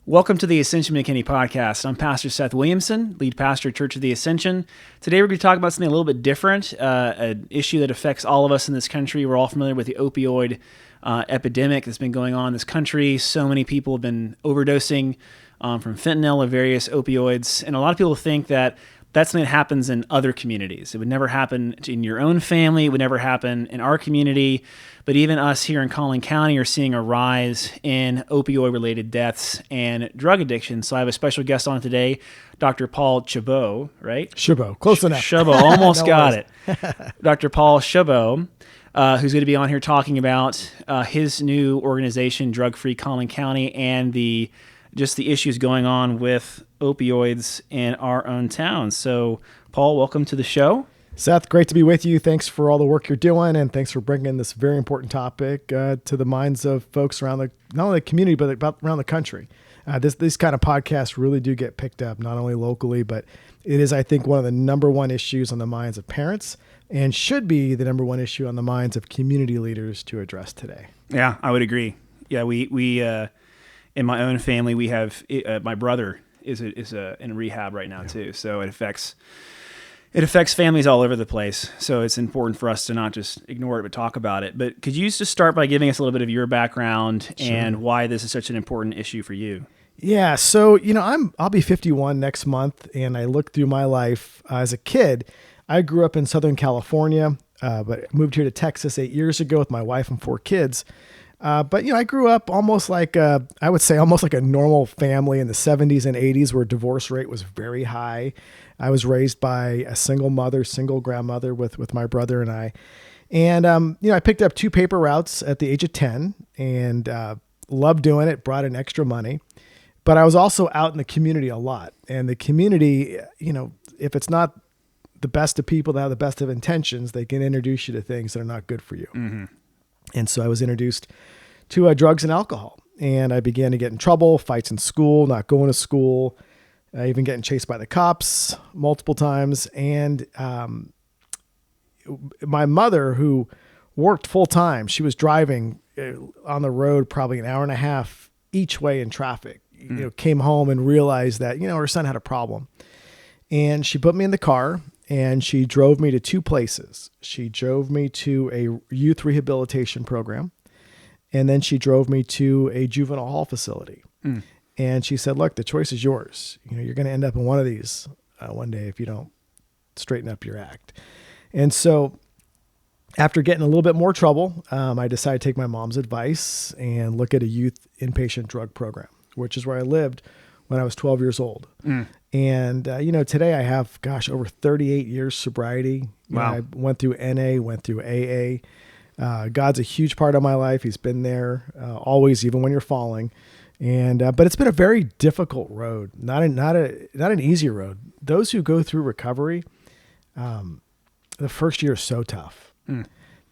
Welcome to the Ascension McKinney Podcast. I'm Pastor Seth Williamson, lead pastor at Church of the Ascension. Today we're going to talk about something a little bit different, an issue that affects all of us in this country. We're all familiar with the opioid epidemic that's been going on in this country. So many people have been overdosing from fentanyl or various opioids, and a lot of people think that that's something that happens in other communities. It would never happen in your own family. It would never happen in our community. But even us here in Collin County are seeing a rise in opioid-related deaths and drug addiction. So I have a special guest on today, Dr. Paul Chabot, right? Chabot, close enough. Chabot, almost No got worries. it. Dr. Paul Chabot, who's going to be on here talking about his new organization, Drug Free Collin County, and the issues going on with opioids in our own town. So, Paul, welcome to the show. Seth, great to be with you. Thanks for all the work you're doing, and thanks for bringing this very important topic to the minds of folks around not only the community, but around the country. These kind of podcasts really do get picked up, not only locally, but it is, I think, one of the number one issues on the minds of parents and should be the number one issue on the minds of community leaders to address today. Yeah, I would agree. Yeah, we in my own family, we have my brother is in rehab right now too, so it affects families all over the place. So it's important for us to not just ignore it, but talk about it. But could you just start by giving us a little bit of your background and why this is such an important issue for you? Yeah, so I'll be 51 next month, and I look through my life as a kid. I grew up in Southern California, but moved here to Texas 8 years ago with my wife and 4 kids. But I grew up almost like a normal family in the 70s and 80s, where divorce rate was very high. I was raised by a single grandmother with my brother and I. And, I picked up 2 paper routes at the age of 10 and loved doing it, brought in extra money. But I was also out in the community a lot. And the community, if it's not the best of people that have the best of intentions, they can introduce you to things that are not good for you. Mm-hmm. And so I was introduced to drugs and alcohol, and I began to get in trouble, fights in school, not going to school, even getting chased by the cops multiple times. And my mother, who worked full time, she was driving on the road probably an hour and a half each way in traffic, came home and realized that, her son had a problem. And she put me in the car and she drove me to 2 places. She drove me to a youth rehabilitation program, and then she drove me to a juvenile hall facility. Mm. And she said, look, the choice is yours. You're going to end up in one of these one day if you don't straighten up your act. And so after getting a little bit more trouble, I decided to take my mom's advice and look at a youth inpatient drug program, which is where I lived when I was 12 years old. Mm. And, today I have, over 38 years sobriety. Wow. I went through NA, went through AA. God's a huge part of my life. He's been there always, even when you're falling. And, but it's been a very difficult road, not an easy road. Those who go through recovery, the first year is so tough. Mm.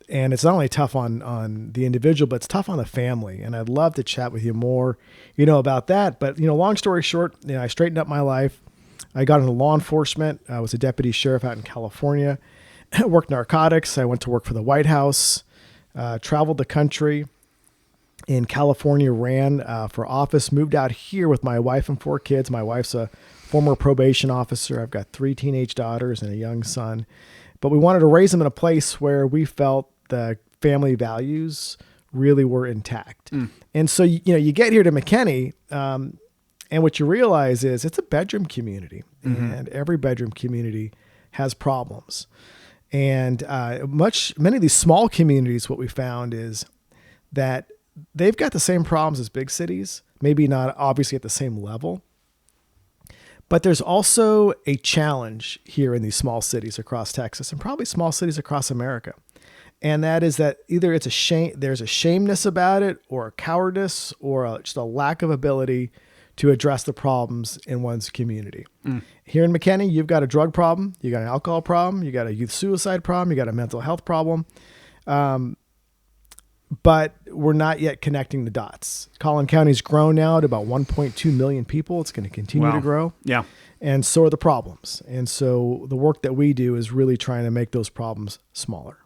And it's not only tough on the individual, but it's tough on the family. And I'd love to chat with you more, about that. But, long story short, I straightened up my life. I got into law enforcement. I was a deputy sheriff out in California. I worked narcotics. I went to work for the White House, traveled the country. In California, ran for office, moved out here with my wife and 4 kids. My wife's a former probation officer. I've got 3 teenage daughters and a young son. But we wanted to raise them in a place where we felt the family values really were intact. Mm. And so, you get here to McKinney, and what you realize is it's a bedroom community, mm-hmm. and every bedroom community has problems. And many of these small communities, what we found is that they've got the same problems as big cities, maybe not obviously at the same level, but there's also a challenge here in these small cities across Texas and probably small cities across America. And that is that either it's there's a shameness about it, or a cowardice, or just a lack of ability to address the problems in one's community. Mm. Here in McKinney, you've got a drug problem, you got an alcohol problem, you got a youth suicide problem, you got a mental health problem. But we're not yet connecting the dots. Collin County's grown now to about 1.2 million people. It's going to continue to grow. Yeah. And so are the problems. And so the work that we do is really trying to make those problems smaller.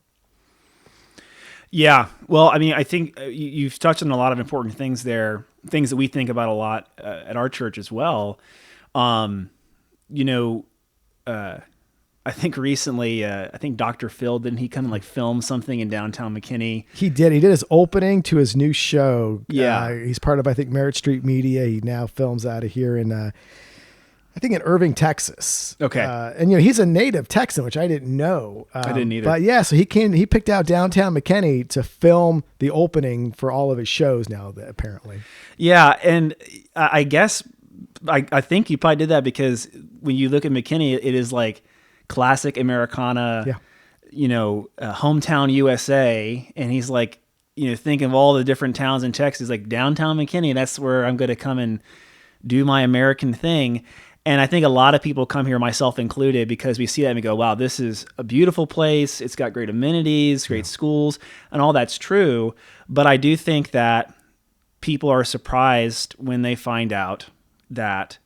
Yeah. Well, I mean, I think you've touched on a lot of important things there. things that we think about a lot at our church as well. I think recently, I think Dr. Phil, didn't he come and like film something in downtown McKinney? He did. He did his opening to his new show. Yeah. He's part of, I think, Merritt Street Media. He now films out of here in, I think, in Irving, Texas. Okay. And, he's a native Texan, which I didn't know. I didn't either. But yeah, so he picked out downtown McKinney to film the opening for all of his shows now, apparently. Yeah. And I guess, I think you probably did that because when you look at McKinney, it is like classic Americana, hometown USA. And he's like, thinking of all the different towns in Texas, like downtown McKinney, that's where I'm going to come and do my American thing. And I think a lot of people come here, myself included, because we see that and we go, wow, this is a beautiful place. It's got great amenities, great schools, and all that's true. But I do think that people are surprised when they find out that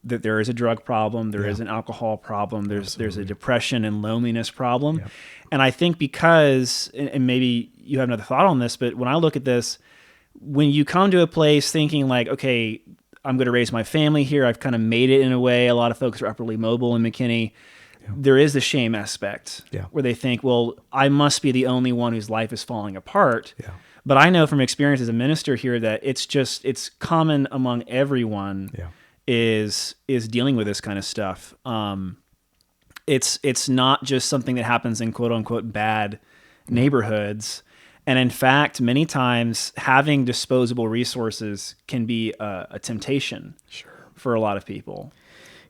there is a drug problem, there is an alcohol problem, there's a depression and loneliness problem. Yep. And I think because, and maybe you have another thought on this, but when I look at this, when you come to a place thinking like, okay, I'm going to raise my family here, I've kind of made it in a way, a lot of folks are upwardly mobile in McKinney, there is the shame aspect where they think, well, I must be the only one whose life is falling apart. Yeah. But I know from experience as a minister here that it's common among everyone is dealing with this kind of stuff. It's not just something that happens in quote unquote bad neighborhoods. And in fact, many times having disposable resources can be a temptation for a lot of people.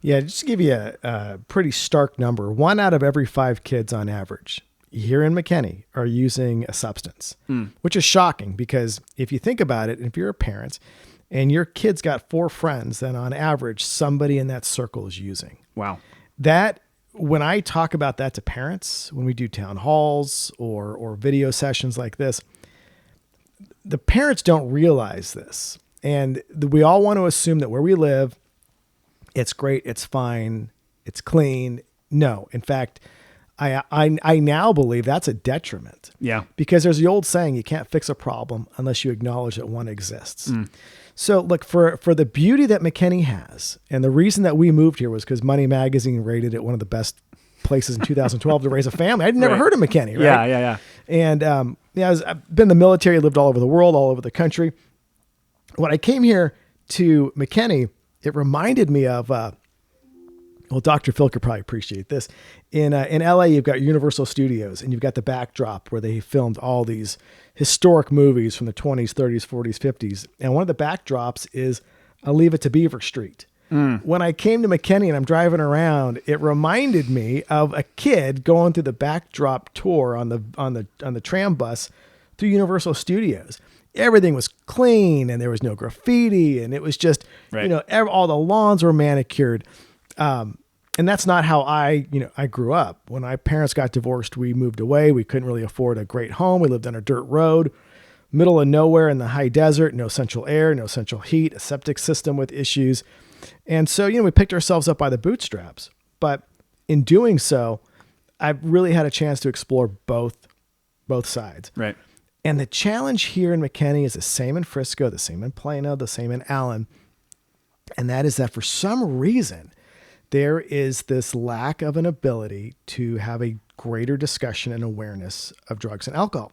Yeah, just to give you a pretty stark number, 1 out of every 5 kids on average here in McKinney are using a substance, which is shocking because if you think about it, if you're a parent and your kid's got 4 friends, then on average, somebody in that circle is using. Wow. That, when I talk about that to parents, when we do town halls or video sessions like this, the parents don't realize this. And we all want to assume that where we live, it's great, it's fine, it's clean. No, in fact, I now believe that's a detriment. Yeah. Because there's the old saying, you can't fix a problem unless you acknowledge that one exists. So look, for the beauty that McKinney has, and the reason that we moved here was because Money Magazine rated it one of the best places in 2012 to raise a family. I'd never heard of McKinney, right? Yeah. And I've been in the military, lived all over the world, all over the country. When I came here to McKinney, it reminded me of, well, Dr. Phil could probably appreciate this. In LA, you've got Universal Studios, and you've got the backdrop where they filmed all these historic movies from the 20s, 30s, 40s, 50s. And one of the backdrops is a Leave It to Beaver Street. When I came to McKinney and I'm driving around, it reminded me of a kid going through the backdrop tour on the tram bus through Universal Studios. Everything was clean and there was no graffiti, and it was just, all the lawns were manicured. And that's not how I grew up. When my parents got divorced, we moved away. We couldn't really afford a great home. We lived on a dirt road, middle of nowhere in the high desert, no central air, no central heat, a septic system with issues. And so, we picked ourselves up by the bootstraps. But in doing so, I've really had a chance to explore both sides. Right. And the challenge here in McKinney is the same in Frisco, the same in Plano, the same in Allen. And that is that for some reason, there is this lack of an ability to have a greater discussion and awareness of drugs and alcohol.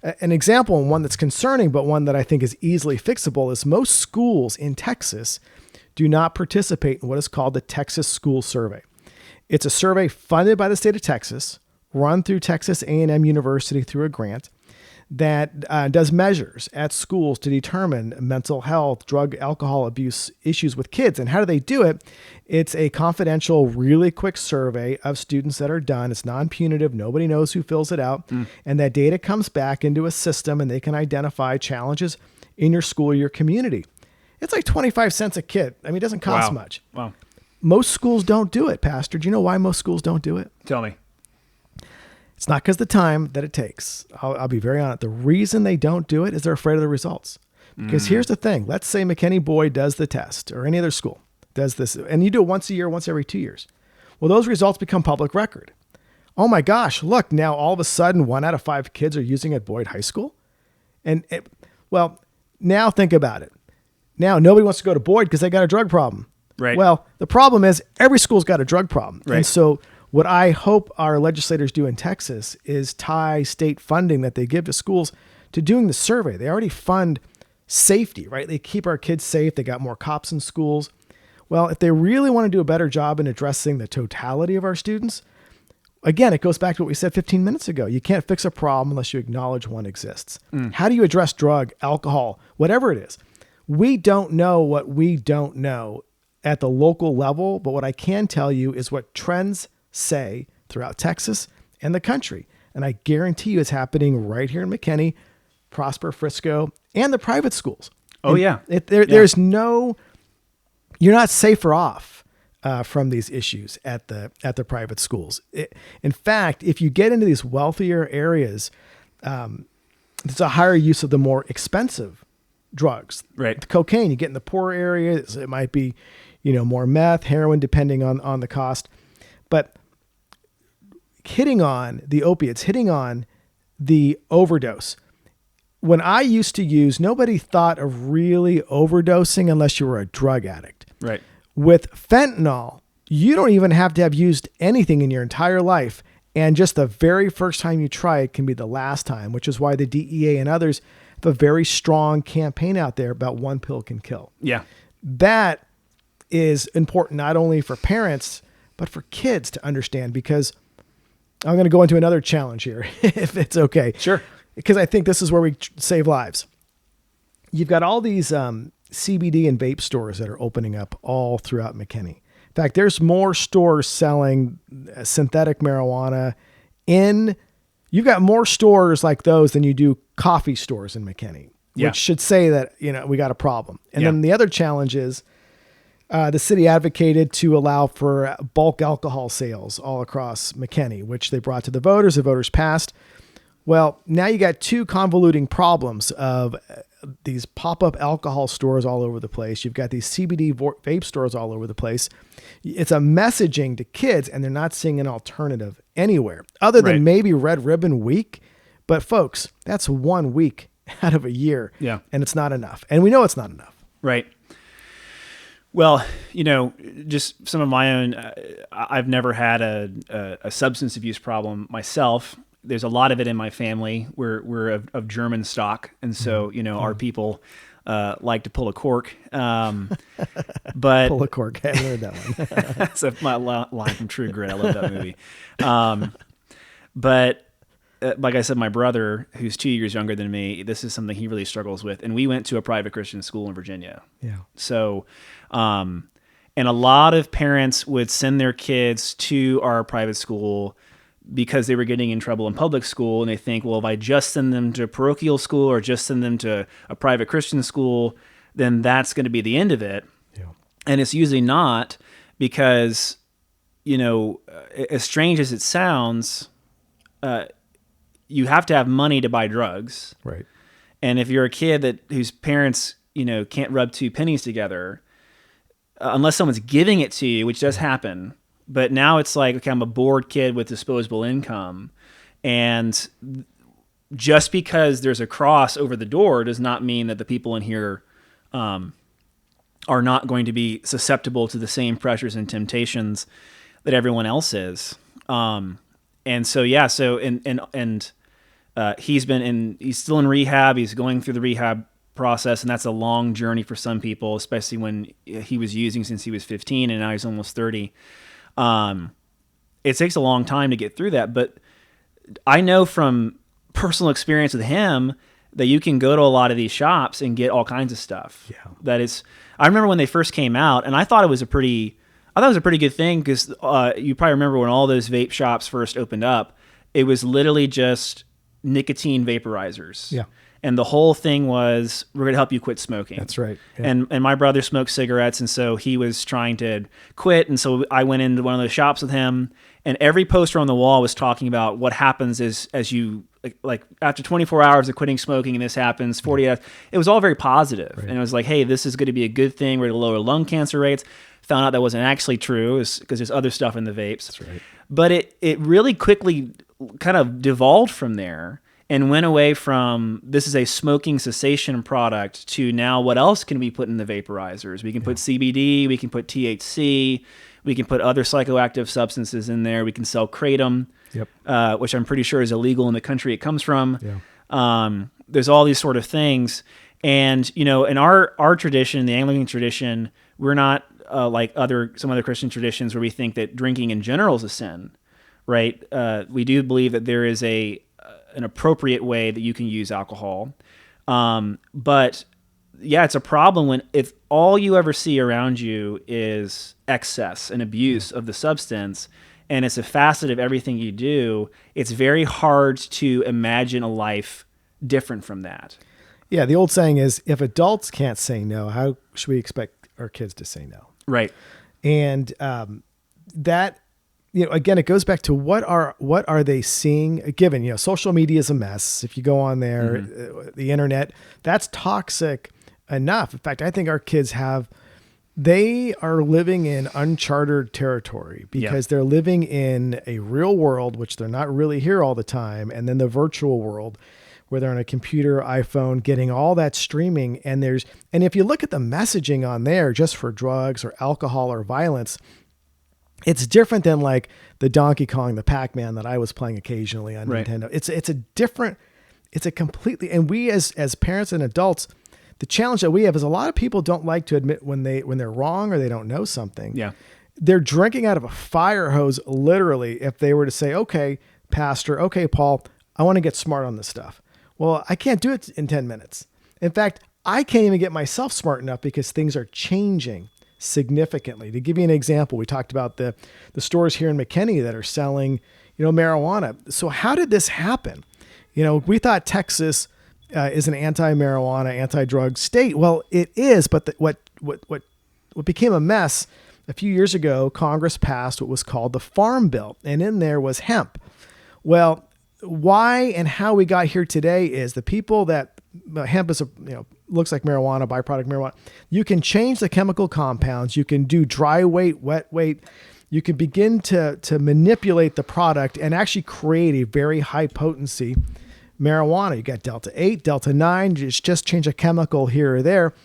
An example, and one that's concerning, but one that I think is easily fixable, is most schools in Texas do not participate in what is called the Texas School Survey. It's a survey funded by the state of Texas, run through Texas A&M University through a grant, that does measures at schools to determine mental health, drug, alcohol abuse issues with kids. And how do they do it? It's a confidential, really quick survey of students that are done. It's non-punitive. Nobody knows who fills it out. And that data comes back into a system, and they can identify challenges in your school or your community. It's like 25 cents a kid. I mean, it doesn't cost much. Wow. Most schools don't do it, Pastor. Do you know why most schools don't do it? Tell me. It's not because of the time that it takes. I'll be very honest. The reason they don't do it is they're afraid of the results. Because here's the thing. Let's say McKinney Boyd does the test, or any other school does this, and you do it once a year, once every 2 years. Well, those results become public record. Oh my gosh, look, now all of a sudden 1 out of 5 kids are using at Boyd High School. Well, now think about it. Now, nobody wants to go to Boyd because they got a drug problem. Right. Well, the problem is every school's got a drug problem. Right. And so what I hope our legislators do in Texas is tie state funding that they give to schools to doing the survey. They already fund safety, right? They keep our kids safe. They got more cops in schools. Well, if they really want to do a better job in addressing the totality of our students, again, it goes back to what we said 15 minutes ago. You can't fix a problem unless you acknowledge one exists. How do you address drug, alcohol, whatever it is? We don't know what we don't know at the local level, but what I can tell you is what trends say throughout Texas and the country. And I guarantee you it's happening right here in McKinney, Prosper, Frisco, and the private schools. Oh, yeah. There's no, you're not safer off from these issues at the private schools. In fact, if you get into these wealthier areas, there's a higher use of the more expensive drugs. Right. The cocaine, you get in the poorer areas, it might be, more meth, heroin, depending on the cost. But hitting on the opiates, hitting on the overdose. When I used to use, nobody thought of really overdosing unless you were a drug addict. Right. With fentanyl, you don't even have to have used anything in your entire life. And just the very first time you try it can be the last time, which is why the DEA and others have a very strong campaign out there about one pill can kill. Yeah. That is important not only for parents, but for kids to understand, because I'm going to go into another challenge here, if it's okay. Sure. Because I think this is where we save lives. You've got all these CBD and vape stores that are opening up all throughout McKinney. In fact, there's more stores selling synthetic marijuana you've got more stores like those than you do coffee stores in McKinney, which should say that, we got a problem. And then the other challenge is the city advocated to allow for bulk alcohol sales all across McKinney, which they brought to the voters. The voters passed. Well, now you got two convoluting problems of these pop-up alcohol stores all over the place. You've got these CBD vape stores all over the place. It's a messaging to kids, and they're not seeing an alternative anywhere other than maybe Red Ribbon Week. But folks, that's 1 week out of a year. Yeah. And it's not enough. And we know it's not enough. Right. Well, just some of my own, I've never had a substance abuse problem myself. There's a lot of it in my family. We're of German stock. And so, our people like to pull a cork. But pull a cork. I haven't heard that one. That's my line from True Grit. I love that movie. But like I said, my brother, who's 2 years younger than me, this is something he really struggles with. And we went to a private Christian school in Virginia. Yeah. So, and a lot of parents would send their kids to our private school because they were getting in trouble in public school. And they think, well, if I just send them to parochial school or just send them to a private Christian school, then that's going to be the end of it. Yeah. And it's usually not, because, as strange as it sounds, you have to have money to buy drugs. Right. And if you're a kid whose parents, can't rub two pennies together, unless someone's giving it to you, which does happen. But now it's like, okay, I'm a bored kid with disposable income. And just because there's a cross over the door does not mean that the people in here are not going to be susceptible to the same pressures and temptations that everyone else is. And so, he's still in rehab. He's going through the rehab process, and that's a long journey for some people, especially when he was using since he was 15 and now he's almost 30. It takes a long time to get through that, but I know from personal experience with him that you can go to a lot of these shops and get all kinds of stuff. Yeah. I remember when they first came out, and I thought it was a pretty good thing, because you probably remember when all those vape shops first opened up, it was literally just nicotine vaporizers. Yeah. And the whole thing was, we're going to help you quit smoking. That's right. Yeah. And my brother smoked cigarettes, and so he was trying to quit. And so I went into one of those shops with him, and every poster on the wall was talking about what happens as you, like after 24 hours of quitting smoking, and this happens, 40 hours. It was all very positive. Right. And it was like, hey, this is going to be a good thing. We're going to lower lung cancer rates. Found out that wasn't actually true, because there's other stuff in the vapes. That's right. But it really quickly kind of devolved from there. and went away from this is a smoking cessation product to now what else can we put in the vaporizers? We can put CBD, we can put THC, we can put other psychoactive substances in there. We can sell kratom, which I'm pretty sure is illegal in the country it comes from. There's all these sort of things. And, in our tradition, the Anglican tradition, we're not like some other Christian traditions where we think that drinking in general is a sin, right? We do believe that there is an appropriate way that you can use alcohol. But yeah, it's a problem if all you ever see around you is excess and abuse of the substance, and it's a facet of everything you do, it's very hard to imagine a life different from that. Yeah, the old saying is, if adults can't say no, how should we expect our kids to say no? Right. And that, again, it goes back to what are they seeing? Given, social media is a mess. If you go on there, the internet, that's toxic enough. In fact, I think our kids they are living in uncharted territory because they're living in a real world, which they're not really here all the time, and then the virtual world, where they're on a computer, iPhone, getting all that streaming. And if you look at the messaging on there just for drugs or alcohol or violence, it's different than like the Donkey Kong, the Pac-Man that I was playing occasionally on Nintendo. It's a completely, and we as parents and adults, the challenge that we have is a lot of people don't like to admit when they're wrong or they don't know something. Yeah. They're drinking out of a fire hose, literally, if they were to say, okay, Pastor, okay, Paul, I want to get smart on this stuff. Well, I can't do it in 10 minutes. In fact, I can't even get myself smart enough because things are changing significantly. To give you an example, we talked about the stores here in McKinney that are selling, marijuana. So how did this happen? We thought Texas is an anti-marijuana, anti-drug state. Well, it is, but what became a mess a few years ago, Congress passed what was called the Farm Bill, and in there was hemp. Well, why and how we got here today is the people that hemp is looks like marijuana, byproduct marijuana. You can change the chemical compounds. You can do dry weight, wet weight. You can begin to manipulate the product and actually create a very high potency marijuana. You got Delta 8, Delta 9, just change a chemical here or there.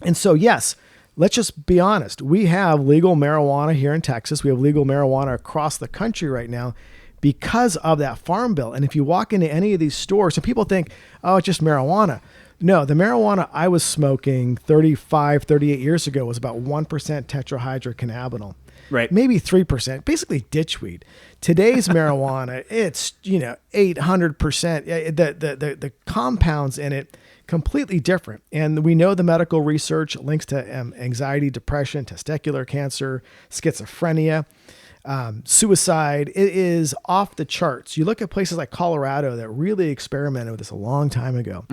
And so, yes, let's just be honest. We have legal marijuana here in Texas. We have legal marijuana across the country right now, because of that Farm Bill. And if you walk into any of these stores, and people think, oh, it's just marijuana. No, the marijuana I was smoking 38 years ago was about 1% tetrahydrocannabinol. Right. Maybe 3%, basically ditchweed. Today's marijuana, it's, 800%. The compounds in it, completely different. And we know the medical research links to anxiety, depression, testicular cancer, schizophrenia, suicide. It is off the charts. You look at places like Colorado that really experimented with this a long time ago,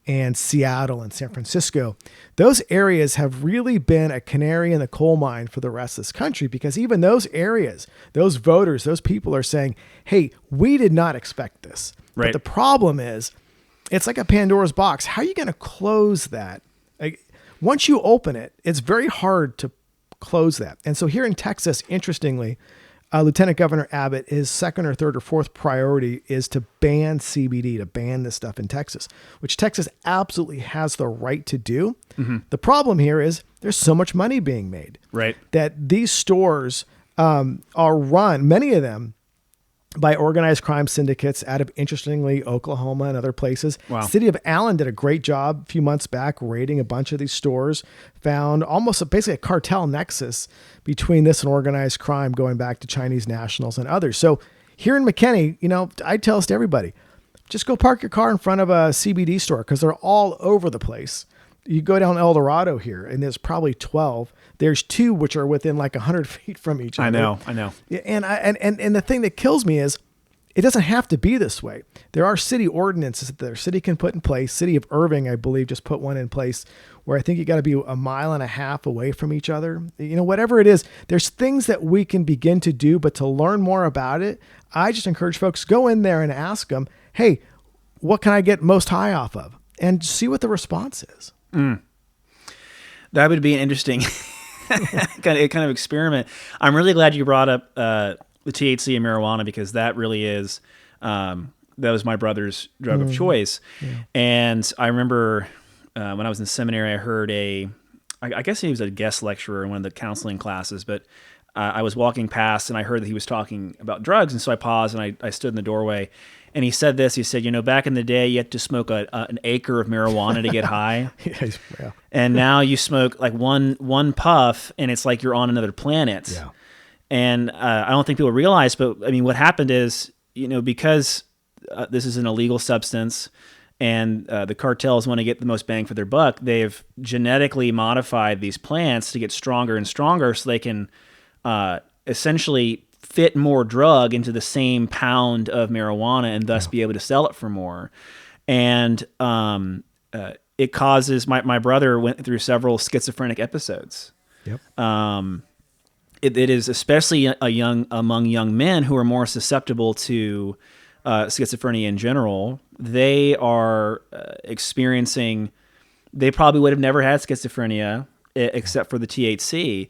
and Seattle and San Francisco. Those areas have really been a canary in the coal mine for the rest of this country, because even those areas, those voters, those people are saying, hey, we did not expect this. Right. But the problem is, it's like a Pandora's box. How are you going to close that? Once you open it, it's very hard to close that. And so here in Texas, interestingly, Lieutenant Governor Abbott, his second or third or fourth priority is to ban CBD, to ban this stuff in Texas, which Texas absolutely has the right to do. The problem here is there's so much money being made, right, that these stores are run, many of them, by organized crime syndicates out of, interestingly, Oklahoma and other places. Wow. City of Allen did a great job a few months back raiding a bunch of these stores, found almost basically a cartel nexus between this and organized crime going back to Chinese nationals and others. So here in McKinney, I tell this to everybody, just go park your car in front of a CBD store, because they're all over the place. You go down El Dorado here, and there's probably 12. There's 2 which are within like 100 feet from each other. I know. And the thing that kills me is, it doesn't have to be this way. There are city ordinances that their city can put in place. City of Irving, I believe, just put one in place where I think you got to be 1.5 miles away from each other. Whatever it is, there's things that we can begin to do, but to learn more about it, I just encourage folks, go in there and ask them, hey, what can I get most high off of? And see what the response is. That would be an interesting kind of experiment. I'm really glad you brought up the THC and marijuana, because that really is that was my brother's drug of choice. Yeah. And I remember when I was in seminary, I heard I guess he was a guest lecturer in one of the counseling classes, but I was walking past and I heard that he was talking about drugs. And so I paused and I stood in the doorway, and he said this. He said, back in the day, you had to smoke an acre of marijuana to get high. Yeah. And now you smoke like one puff and it's like you're on another planet. Yeah. And I don't think people realize, but I mean, what happened is, because this is an illegal substance and the cartels want to get the most bang for their buck, they've genetically modified these plants to get stronger and stronger so they can essentially fit more drug into the same pound of marijuana and thus be able to sell it for more. And it causes, my brother went through several schizophrenic episodes. Yep. It is especially among young men who are more susceptible to schizophrenia in general. They are experiencing, they probably would have never had schizophrenia except for the THC.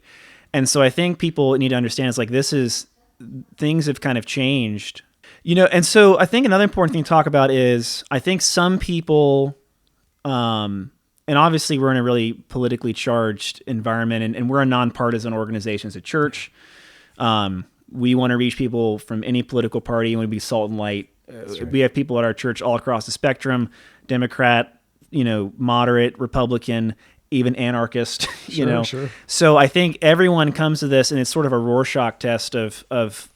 And so I think people need to understand things have kind of changed, and so I think another important thing to talk about is I think some people, and obviously we're in a really politically charged environment and we're a non-partisan organization as a church. We want to reach people from any political party. We want to be salt and light. Right. We have people at our church all across the spectrum, Democrat, moderate, Republican, even anarchist, Sure. So I think everyone comes to this and it's sort of a Rorschach test of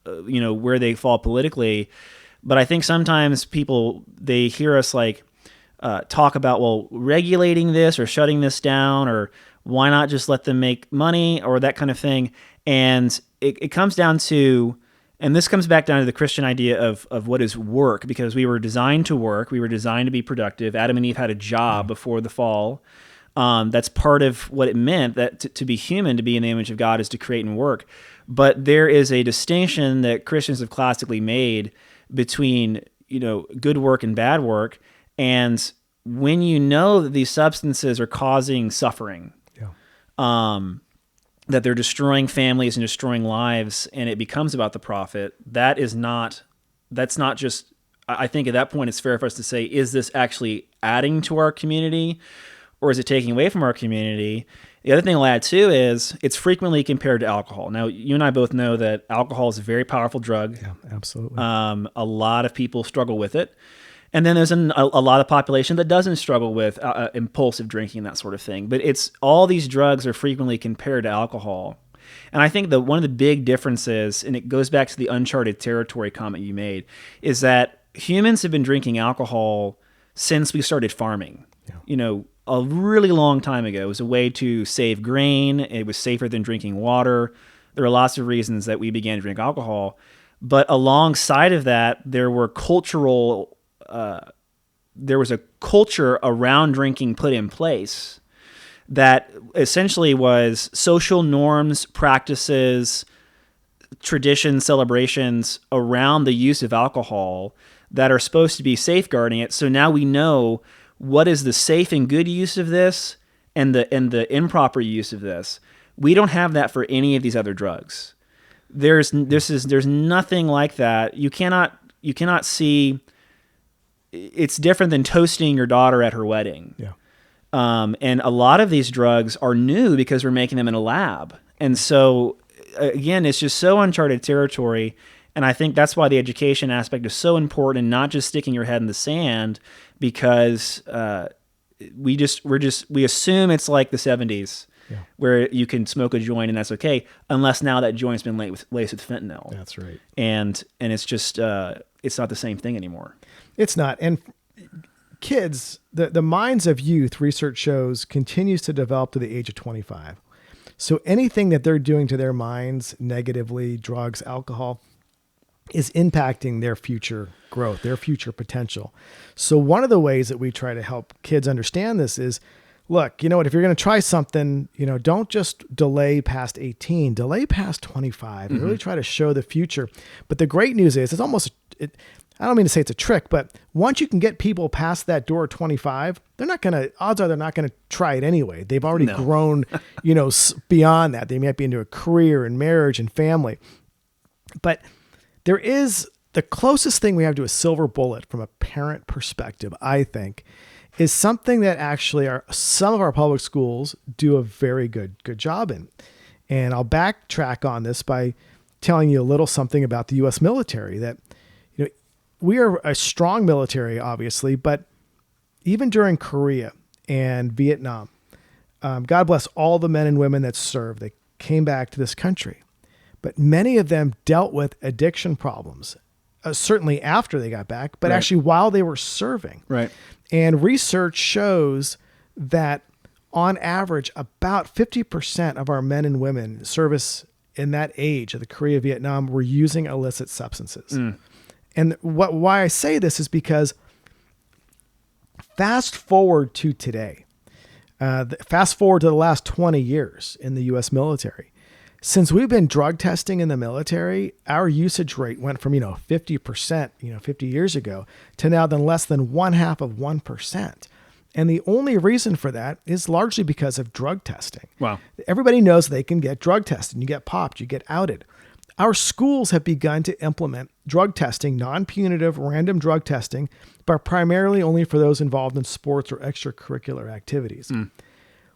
where they fall politically. But I think sometimes people, they hear us talk about, regulating this or shutting this down, or why not just let them make money or that kind of thing. And it comes down to, and this comes back down to the Christian idea of what is work, because we were designed to work. We were designed to be productive. Adam and Eve had a job before the fall. That's part of what it meant, that to be human, to be in the image of God, is to create and work. But there is a distinction that Christians have classically made between, good work and bad work. And when that these substances are causing suffering, that they're destroying families and destroying lives, and it becomes about the profit, that's not just, I think at that point it's fair for us to say, is this actually adding to our community, or is it taking away from our community? The other thing I'll add too is it's frequently compared to alcohol. Now, you and I both know that alcohol is a very powerful drug. Yeah, absolutely. A lot of people struggle with it. And then there's a lot of population that doesn't struggle with impulsive drinking, that sort of thing. But all these drugs are frequently compared to alcohol. And I think one of the big differences, and it goes back to the uncharted territory comment you made, is that humans have been drinking alcohol since we started farming. Yeah. A really long time ago. It was a way to save grain. It was safer than drinking water. There are lots of reasons that we began to drink alcohol. But alongside of that, there was a culture around drinking put in place that essentially was social norms, practices, traditions, celebrations around the use of alcohol that are supposed to be safeguarding it. So now we know what is the safe and good use of this and the improper use of this. We don't have that for any of these other drugs. There's nothing like that. You cannot see. It's different than toasting your daughter at her wedding. Yeah. And a lot of these drugs are new because we're making them in a lab. And so again, it's just so uncharted territory. And I think that's why the education aspect is so important, and not just sticking your head in the sand, because we assume it's like the 70s, where you can smoke a joint and that's okay, unless now that joint's been laced with fentanyl. That's right. And it's just it's not the same thing anymore. It's not. And kids, the minds of youth, research shows, continues to develop to the age of 25. So anything that they're doing to their minds negatively, drugs, alcohol, is impacting their future growth, their future potential. So one of the ways that we try to help kids understand this is, look, you know what, if you're going to try something, don't just delay past 18, delay past 25, and really try to show the future. But the great news is I don't mean to say it's a trick, but once you can get people past that door at 25, odds are they're not going to try it anyway. They've already grown, beyond that. They might be into a career and marriage and family. But there is the closest thing we have to a silver bullet from a parent perspective, I think, is something that actually some of our public schools do a very good job in. And I'll backtrack on this by telling you a little something about the U.S. military. That, you know, we are a strong military, obviously, but even during Korea and Vietnam, God bless all the men and women that served. They came back to this country, but many of them dealt with addiction problems, certainly after they got back, but actually while they were serving. Right. And research shows that on average, about 50% of our men and women in service in that age of the Korea, Vietnam were using illicit substances. And why I say this is because fast forward to today, fast forward to the last 20 years in the U.S. military. Since we've been drug testing in the military, our usage rate went from, 50%, 50 years ago to now then less than 0.5%. And the only reason for that is largely because of drug testing. Wow. Everybody knows they can get drug tested. You get popped, you get outed. Our schools have begun to implement drug testing, non-punitive, random drug testing, but primarily only for those involved in sports or extracurricular activities.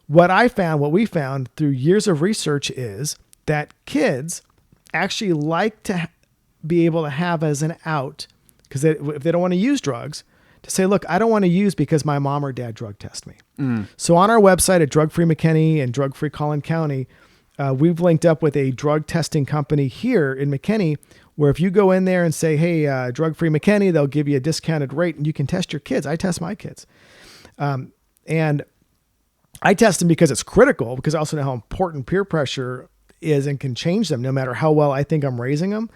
What we found through years of research is that kids actually like to be able to have as an out, because if they don't want to use drugs, to say, look, I don't want to use because my mom or dad drug test me. So on our website at Drug Free McKinney and Drug Free Collin County, we've linked up with a drug testing company here in McKinney, where if you go in there and say, hey, Drug Free McKinney, they'll give you a discounted rate and you can test your kids. I test my kids. And I test them because it's critical, because I also know how important peer pressure is and can change them no matter how well I think I'm raising them.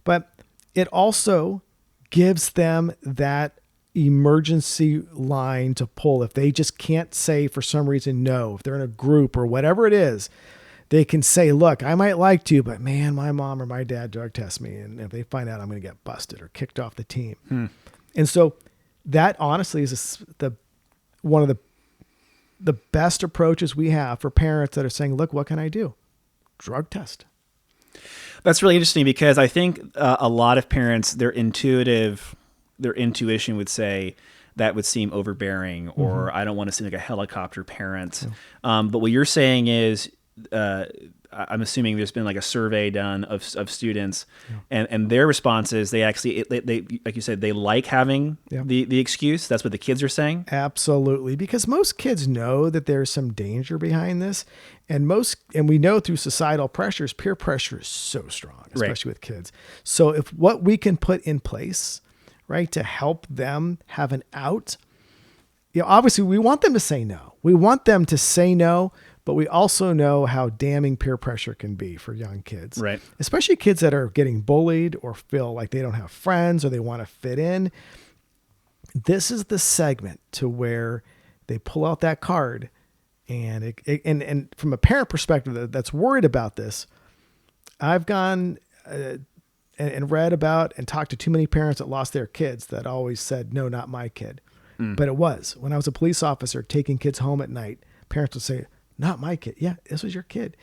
But it also gives them that emergency line to pull. If they just can't say for some reason no, if they're in a group or whatever it is, they can say, look, I might like to, but man, my mom or my dad drug test me. And if they find out, I'm going to get busted or kicked off the team. And so that honestly is one of the best approaches we have for parents that are saying, look, what can I do? Drug test. That's really interesting, because I think a lot of parents, their intuition would say that would seem overbearing, or I don't want to seem like a helicopter parent. But what you're saying is, I'm assuming there's been like a survey done of students, and their response is they actually, they like you said, they like having the excuse. That's what the kids are saying. Absolutely. Because most kids know that there's some danger behind this, and we know through societal pressures, peer pressure is so strong, especially with kids. So if what we can put in place, right, to help them have an out, obviously we want them to say no. We want them to say no, but we also know how damning peer pressure can be for young kids, right? Especially kids that are getting bullied or feel like they don't have friends or they want to fit in. This is the segment to where they pull out that card, and and from a parent perspective that's worried about this, I've gone and read about and talked to too many parents that lost their kids that always said, no, not my kid. But it was. When I was a police officer taking kids home at night, parents would say, not my kid. Yeah, this was your kid.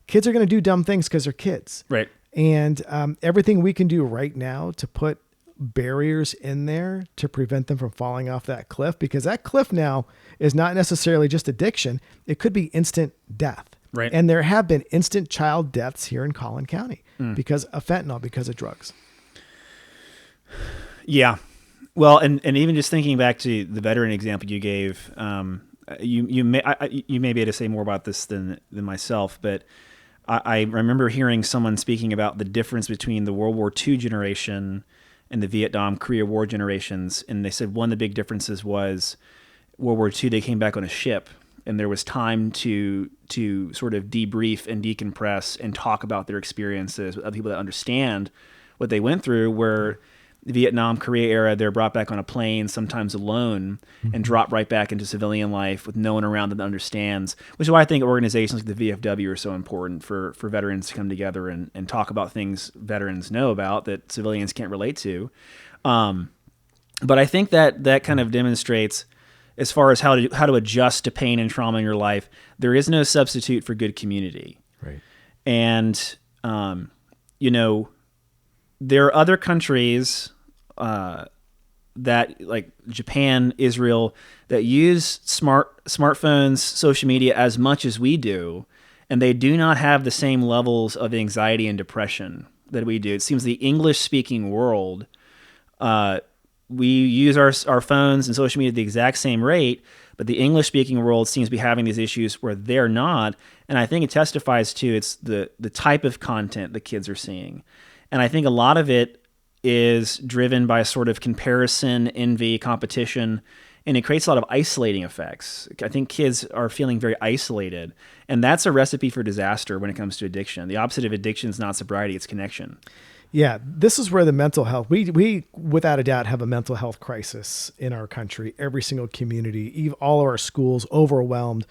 Kids are going to do dumb things because they're kids. Right. And everything we can do right now to put barriers in there to prevent them from falling off that cliff, because that cliff now is not necessarily just addiction. It could be instant death. Right. And there have been instant child deaths here in Collin County because of fentanyl, because of drugs. Yeah. Well, and even just thinking back to the veteran example you gave, you may be able to say more about this than myself, but I remember hearing someone speaking about the difference between the World War II generation and the Vietnam, Korea War generations. And they said one of the big differences was World War II, they came back on a ship, and there was time to sort of debrief and decompress and talk about their experiences with other people that understand what they went through, where the Vietnam, Korea era, they're brought back on a plane, sometimes alone, and dropped right back into civilian life with no one around that understands, which is why I think organizations like the VFW are so important for veterans to come together and talk about things veterans know about that civilians can't relate to. But I think that kind of demonstrates, as far as how to adjust to pain and trauma in your life, there is no substitute for good community. Right. And, there are other countries that, like Japan, Israel, that use smartphones, social media as much as we do, and they do not have the same levels of anxiety and depression that we do. It seems the English-speaking world, we use our phones and social media at the exact same rate, but the English-speaking world seems to be having these issues where they're not, and I think it testifies to it's the type of content the kids are seeing. And I think a lot of it is driven by a sort of comparison, envy, competition, and it creates a lot of isolating effects. I think kids are feeling very isolated, and that's a recipe for disaster when it comes to addiction. The opposite of addiction is not sobriety, it's connection. Yeah, this is where the mental health, we without a doubt have a mental health crisis in our country, every single community, all of our schools overwhelmed.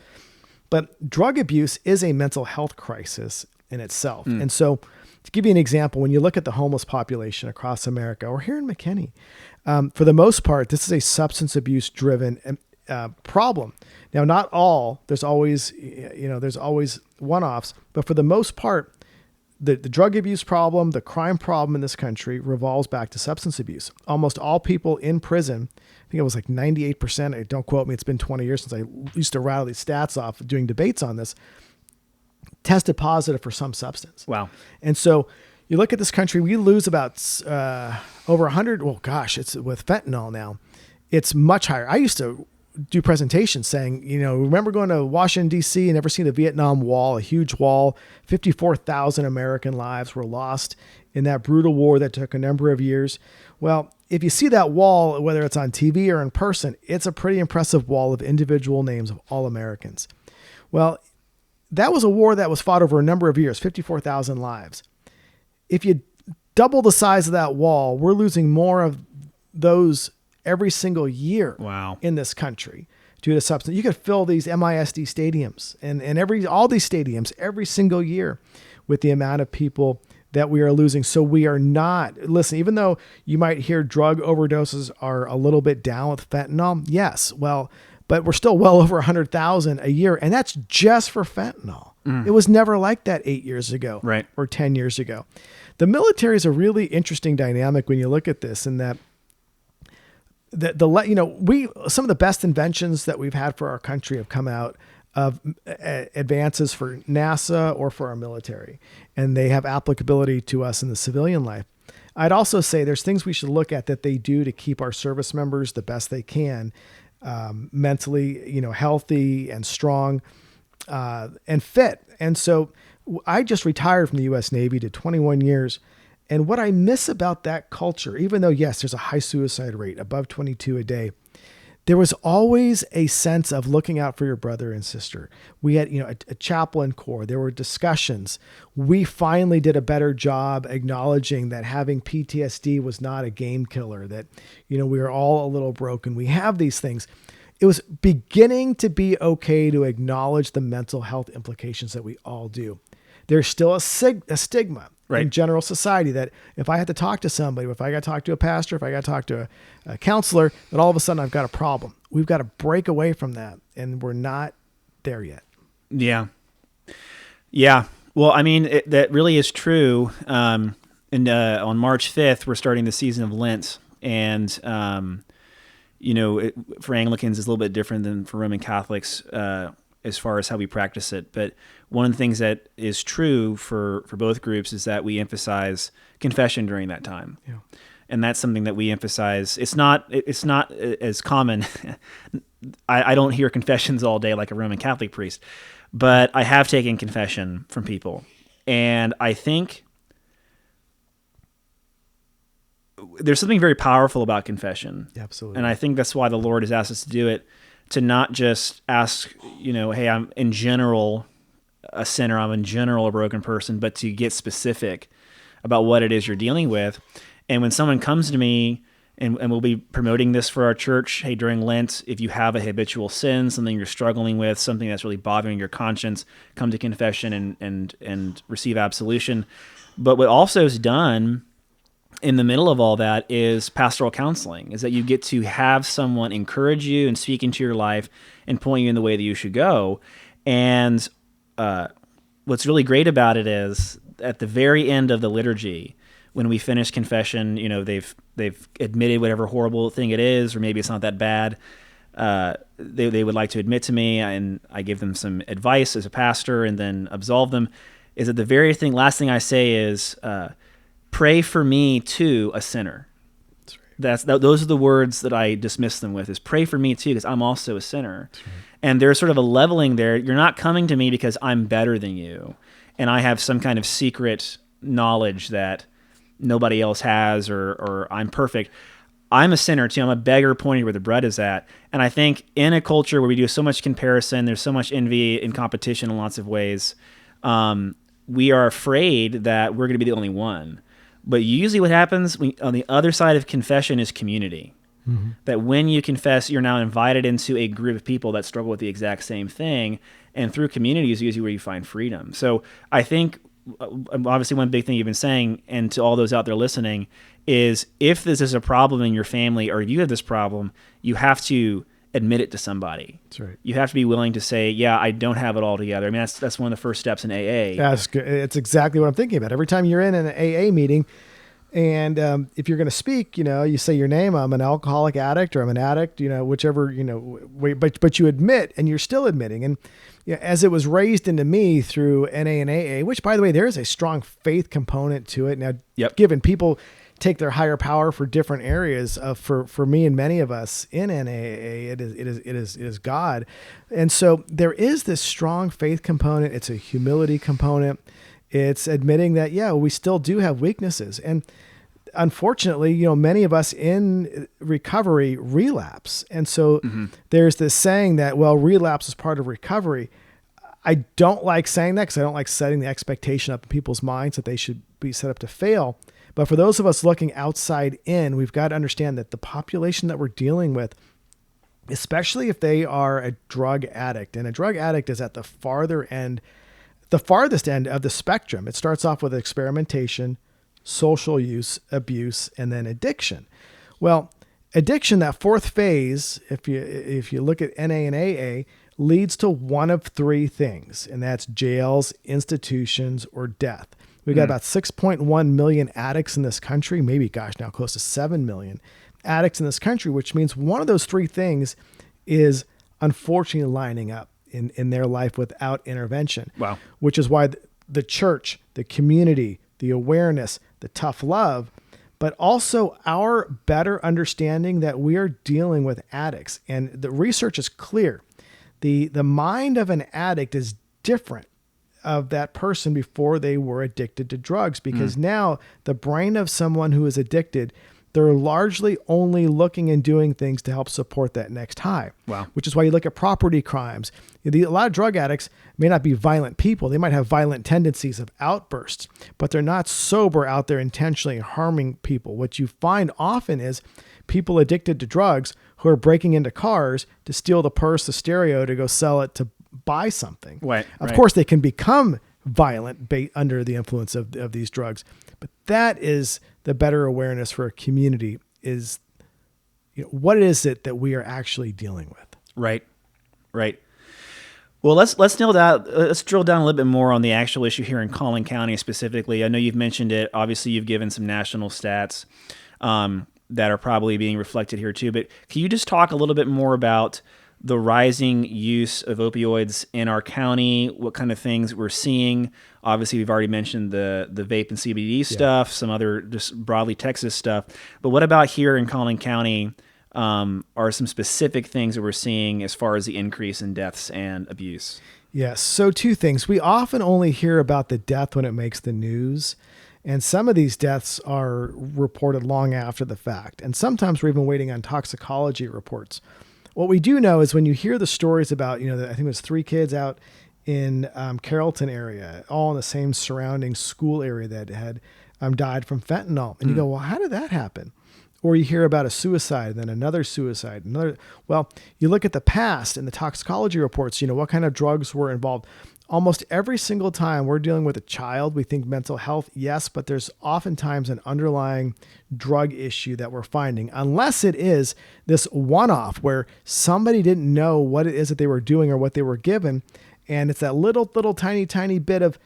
But drug abuse is a mental health crisis in itself. And so to give you an example, when you look at the homeless population across America or here in McKinney, for the most part, this is a substance abuse driven problem. Now, not all, there's always one-offs, but for the most part, the drug abuse problem, the crime problem in this country revolves back to substance abuse. Almost all people in prison, I think it was like 98%, don't quote me, it's been 20 years since I used to rattle these stats off doing debates on this, tested positive for some substance. Wow. And so you look at this country, we lose about over 100, it's with fentanyl now, it's much higher. I used to do presentations saying, remember going to Washington, D.C. and ever seen the Vietnam Wall, a huge wall, 54,000 American lives were lost in that brutal war that took a number of years. Well, if you see that wall, whether it's on TV or in person, it's a pretty impressive wall of individual names of all Americans. Well, that was a war that was fought over a number of years, 54,000 lives. If you double the size of that wall, we're losing more of those every single year. Wow. In this country due to substance. You could fill these MISD stadiums and all these stadiums every single year with the amount of people that we are losing. So we are not, listen, even though you might hear drug overdoses are a little bit down with fentanyl, yes, well, but we're still well over 100,000 a year, and that's just for fentanyl. It was never like that 8 years ago, right, or 10 years ago. The military is a really interesting dynamic when you look at this, in that some of the best inventions that we've had for our country have come out of advances for NASA or for our military, and they have applicability to us in the civilian life. I'd also say there's things we should look at that they do to keep our service members the best they can, mentally, healthy and strong, and fit. And so I just retired from the U.S. Navy, did 21 years. And what I miss about that culture, even though, yes, there's a high suicide rate, above 22 a day, there was always a sense of looking out for your brother and sister. We had, a chaplain corps. There were discussions. We finally did a better job acknowledging that having PTSD was not a game killer, that, we were all a little broken. We have these things. It was beginning to be okay to acknowledge the mental health implications that we all do. There's still a stigma. Right. In general society, that if I had to talk to somebody, if I got to talk to a pastor, if I got to talk to a counselor, that all of a sudden I've got a problem. We've got to break away from that, and we're not there yet. Yeah. Well, I mean, that really is true. And on March 5th, we're starting the season of Lent, and for Anglicans, it's a little bit different than for Roman Catholics as far as how we practice it. But one of the things that is true for both groups is that we emphasize confession during that time. Yeah. And that's something that we emphasize. It's not as common. I don't hear confessions all day like a Roman Catholic priest, but I have taken confession from people. And I think there's something very powerful about confession. Absolutely. And I think that's why the Lord has asked us to do it, to not just ask, hey, I'm in general a sinner, I'm in general a broken person, but to get specific about what it is you're dealing with. And when someone comes to me, and we'll be promoting this for our church, hey, during Lent, if you have a habitual sin, something you're struggling with, something that's really bothering your conscience, come to confession and receive absolution. But what also is done in the middle of all that is pastoral counseling, is that you get to have someone encourage you and speak into your life and point you in the way that you should go. And what's really great about it is at the very end of the liturgy, when we finish confession, they've admitted whatever horrible thing it is, or maybe it's not that bad. They would like to admit to me, and I give them some advice as a pastor and then absolve them. Is that the very last thing I say is, pray for me too, a sinner. That's right. Those are the words that I dismiss them with, is pray for me too, because I'm also a sinner. Right. And there's sort of a leveling there. You're not coming to me because I'm better than you, and I have some kind of secret knowledge that nobody else has, or I'm perfect. I'm a sinner too. I'm a beggar pointing where the bread is at. And I think in a culture where we do so much comparison, there's so much envy and competition in lots of ways, we are afraid that we're going to be the only one. But usually what happens on the other side of confession is community. Mm-hmm. That when you confess, you're now invited into a group of people that struggle with the exact same thing. And through community is usually where you find freedom. So I think obviously one big thing you've been saying, and to all those out there listening, is if this is a problem in your family or you have this problem, you have to admit it to somebody. That's right. You have to be willing to say, yeah, I don't have it all together. I mean, that's one of the first steps in AA. That's good. It's exactly what I'm thinking about. Every time you're in an AA meeting, and if you're going to speak, you say your name. I'm an alcoholic addict, or I'm an addict. Whichever way. But you admit, and you're still admitting. And as it was raised into me through NA and AA, which, by the way, there is a strong faith component to it. Now, given people take their higher power for different areas, for me and many of us in NAAA, it is God. And so there is this strong faith component. It's a humility component. It's admitting that, we still do have weaknesses. And unfortunately, many of us in recovery relapse. And so there's this saying that, relapse is part of recovery. I don't like saying that because I don't like setting the expectation up in people's minds that they should be set up to fail. But for those of us looking outside in, we've got to understand that the population that we're dealing with, especially if they are a drug addict, and a drug addict is at the farthest end of the spectrum. It starts off with experimentation, social use, abuse, and then addiction. Well, addiction, that fourth phase, if you look at NA and AA, leads to one of three things, and that's jails, institutions, or death. We've got about 6.1 million addicts in this country, maybe, now close to 7 million addicts in this country, which means one of those three things is unfortunately lining up in their life without intervention. Wow. Which is why the church, the community, the awareness, the tough love, but also our better understanding that we are dealing with addicts. And the research is clear. The mind of an addict is different of that person before they were addicted to drugs, because now the brain of someone who is addicted, they're largely only looking and doing things to help support that next high. Wow. Which is why you look at property crimes. A lot of drug addicts may not be violent people. They might have violent tendencies of outbursts, but they're not sober out there intentionally harming people. What you find often is people addicted to drugs who are breaking into cars to steal the purse, the stereo, to go sell it to buy something. Right. Of course, they can become violent under the influence of these drugs, but that is the better awareness for a community, is what is it that we are actually dealing with. Right. Well, let's drill down a little bit more on the actual issue here in Collin County specifically. I know you've mentioned it. Obviously, you've given some national stats that are probably being reflected here too. But can you just talk a little bit more about the rising use of opioids in our county, what kind of things we're seeing? Obviously, we've already mentioned the vape and CBD stuff, some other just broadly Texas stuff. But what about here in Collin County are some specific things that we're seeing as far as the increase in deaths and abuse? Yes. So two things. We often only hear about the death when it makes the news. And some of these deaths are reported long after the fact. And sometimes we're even waiting on toxicology reports. What we do know is when you hear the stories about, I think it was 3 kids out in Carrollton area, all in the same surrounding school area that had died from fentanyl. And you go, well, how did that happen? Or you hear about a suicide, then another suicide, Well, you look at the past and the toxicology reports, what kind of drugs were involved. Almost every single time we're dealing with a child, we think mental health, yes, but there's oftentimes an underlying drug issue that we're finding, unless it is this one-off where somebody didn't know what it is that they were doing or what they were given, and it's that little tiny bit of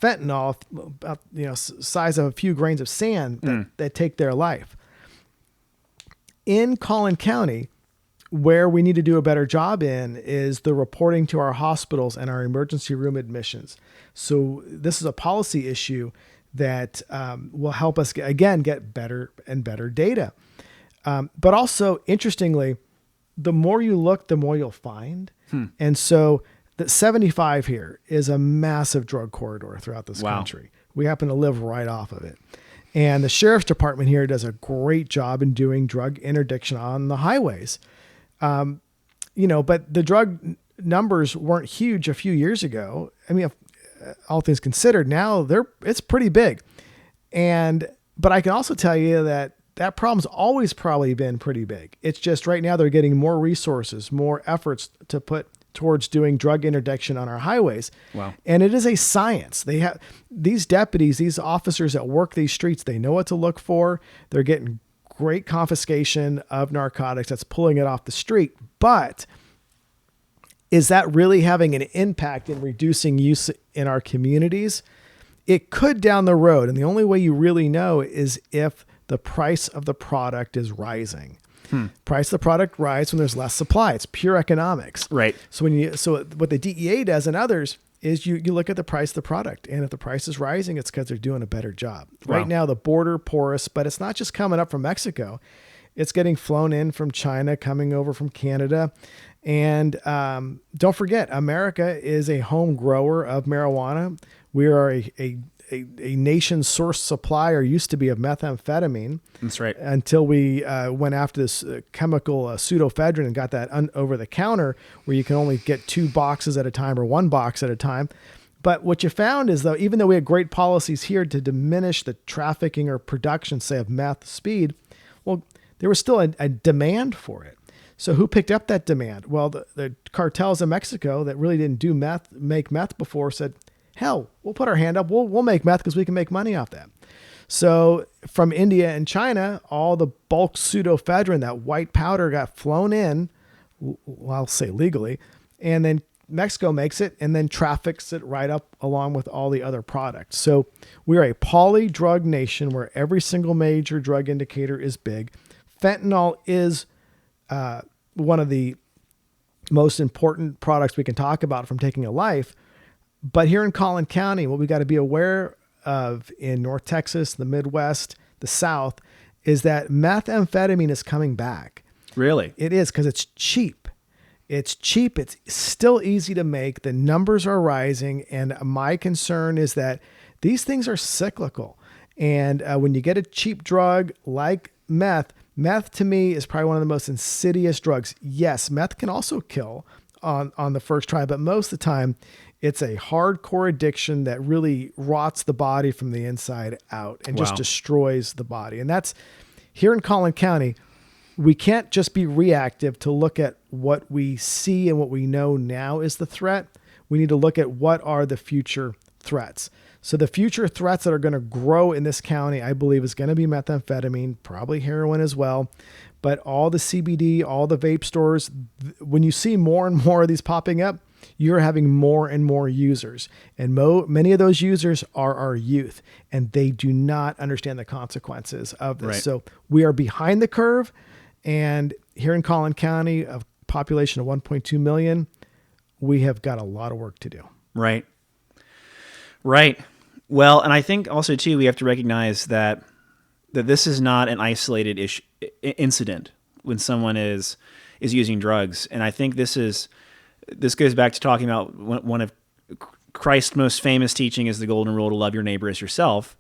fentanyl, about, size of a few grains of sand that take their life. In Collin County, where we need to do a better job in is the reporting to our hospitals and our emergency room admissions. So this is a policy issue that will help us, again, get better and better data. But also, interestingly, the more you look, the more you'll find. And so the 75 here is a massive drug corridor throughout this country. We happen to live right off of it. And the sheriff's department here does a great job in doing drug interdiction on the highways. But the drug numbers weren't huge a few years ago. I mean, all things considered, now it's pretty big. But I can also tell you that problem's always probably been pretty big. It's just right now they're getting more resources, more efforts to put towards doing drug interdiction on our highways. Wow. And it is a science. They have these deputies, these officers that work these streets, they know what to look for. They're getting great confiscation of narcotics that's pulling it off the street. But is that really having an impact in reducing use in our communities? It could down the road. And the only way you really know is if the price of the product is rising. Price of the product rise when there's less supply. It's pure economics. Right. So what the DEA does and others is you look at the price of the product. And if the price is rising, it's because they're doing a better job. Wow. Right now, the border porous, but it's not just coming up from Mexico. It's getting flown in from China, coming over from Canada. And don't forget, America is a home grower of marijuana. We are a nation source supplier, used to be, of methamphetamine. That's right. Until we went after this chemical pseudoephedrine and got that over the counter, where you can only get 2 boxes at a time or 1 box at a time. But what you found is, though, even though we had great policies here to diminish the trafficking or production, say, of meth speed, well, there was still a demand for it. So who picked up that demand? Well, the cartels in Mexico that really didn't make meth before said, hell, we'll put our hand up. We'll make meth because we can make money off that. So from India and China, all the bulk pseudoephedrine, that white powder, got flown in, well, I'll say legally, and then Mexico makes it and then traffics it right up along with all the other products. So we're a poly-drug nation where every single major drug indicator is big. Fentanyl is one of the most important products we can talk about from taking a life. But here in Collin County, what we got to be aware of in North Texas, the Midwest, the South, is that methamphetamine is coming back. Really? It is, because it's cheap. It's cheap. It's still easy to make. The numbers are rising. And my concern is that these things are cyclical. And when you get a cheap drug like meth to me is probably one of the most insidious drugs. Yes, meth can also kill on the first try, but most of the time, it's a hardcore addiction that really rots the body from the inside out and just destroys the body. And that's here in Collin County. We can't just be reactive to look at what we see and what we know now is the threat. We need to look at what are the future threats. So the future threats that are going to grow in this county, I believe, is going to be methamphetamine, probably heroin as well. But all the CBD, all the vape stores, when you see more and more of these popping up, you're having more and more users. And many of those users are our youth, and they do not understand the consequences of this. Right. So we are behind the curve. And here in Collin County, a population of 1.2 million, we have got a lot of work to do. Right. Right. Well, and I think also, too, we have to recognize that this is not an isolated incident when someone is using drugs. And I think this goes back to talking about one of Christ's most famous teaching is the golden rule to love your neighbor as yourself.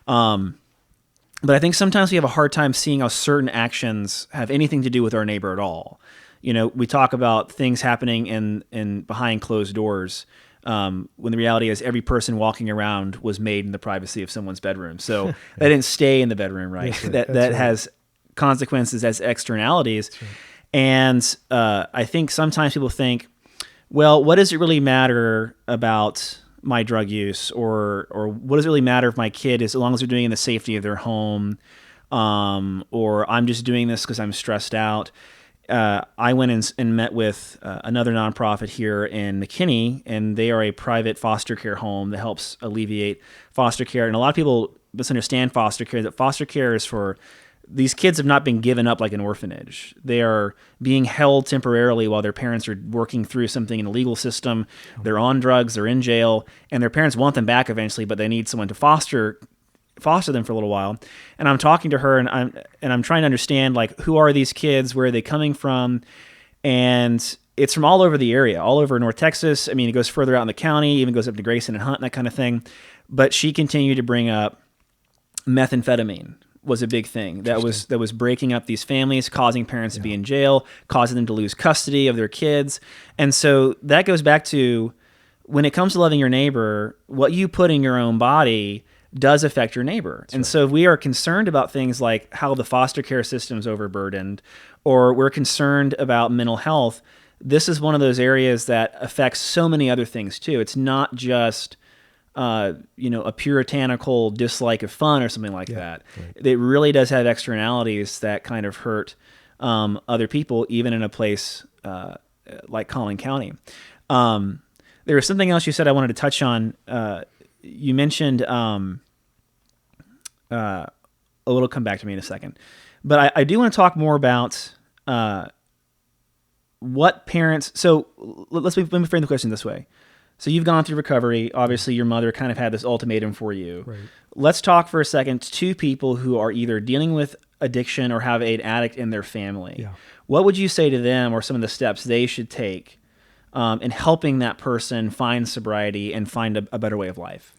But I think sometimes we have a hard time seeing how certain actions have anything to do with our neighbor at all. You know, we talk about things happening in behind closed doors, when the reality is every person walking around was made in the privacy of someone's bedroom. So they didn't stay in the bedroom, right? That has consequences as externalities. Right. And I think sometimes people think, well, what does it really matter about my drug use, or what does it really matter if my kid is, as long as they're doing it in the safety of their home, or I'm just doing this because I'm stressed out. I went and met with another nonprofit here in McKinney, and they are a private foster care home that helps alleviate foster care. And a lot of people misunderstand foster care, that foster care is for these kids have not been given up like an orphanage. They are being held temporarily while their parents are working through something in the legal system. They're on drugs, they're in jail, and their parents want them back eventually, but they need someone to foster them for a little while. And I'm talking to her, and I'm trying to understand, like, who are these kids? Where are they coming from? And it's from all over the area, all over North Texas. I mean, it goes further out in the county, even goes up to Grayson and Hunt and that kind of thing. But she continued to bring up methamphetamine was a big thing that was breaking up these families, causing parents to be in jail, causing them to lose custody of their kids. And so that goes back to, when it comes to loving your neighbor, what you put in your own body does affect your neighbor. That's right. So if we are concerned about things like how the foster care system is overburdened, or we're concerned about mental health, this is one of those areas that affects so many other things too. It's not just a puritanical dislike of fun or something like that. Right. It really does have externalities that kind of hurt other people, even in a place like Collin County. There was something else you said I wanted to touch on. You mentioned, it'll come back to me in a second, but I do want to talk more about what parents. So let me frame the question this way. So you've gone through recovery. Obviously, your mother kind of had this ultimatum for you. Right. Let's talk for a second to people who are either dealing with addiction or have an addict in their family. Yeah. What would you say to them, or some of the steps they should take in helping that person find sobriety and find a better way of life?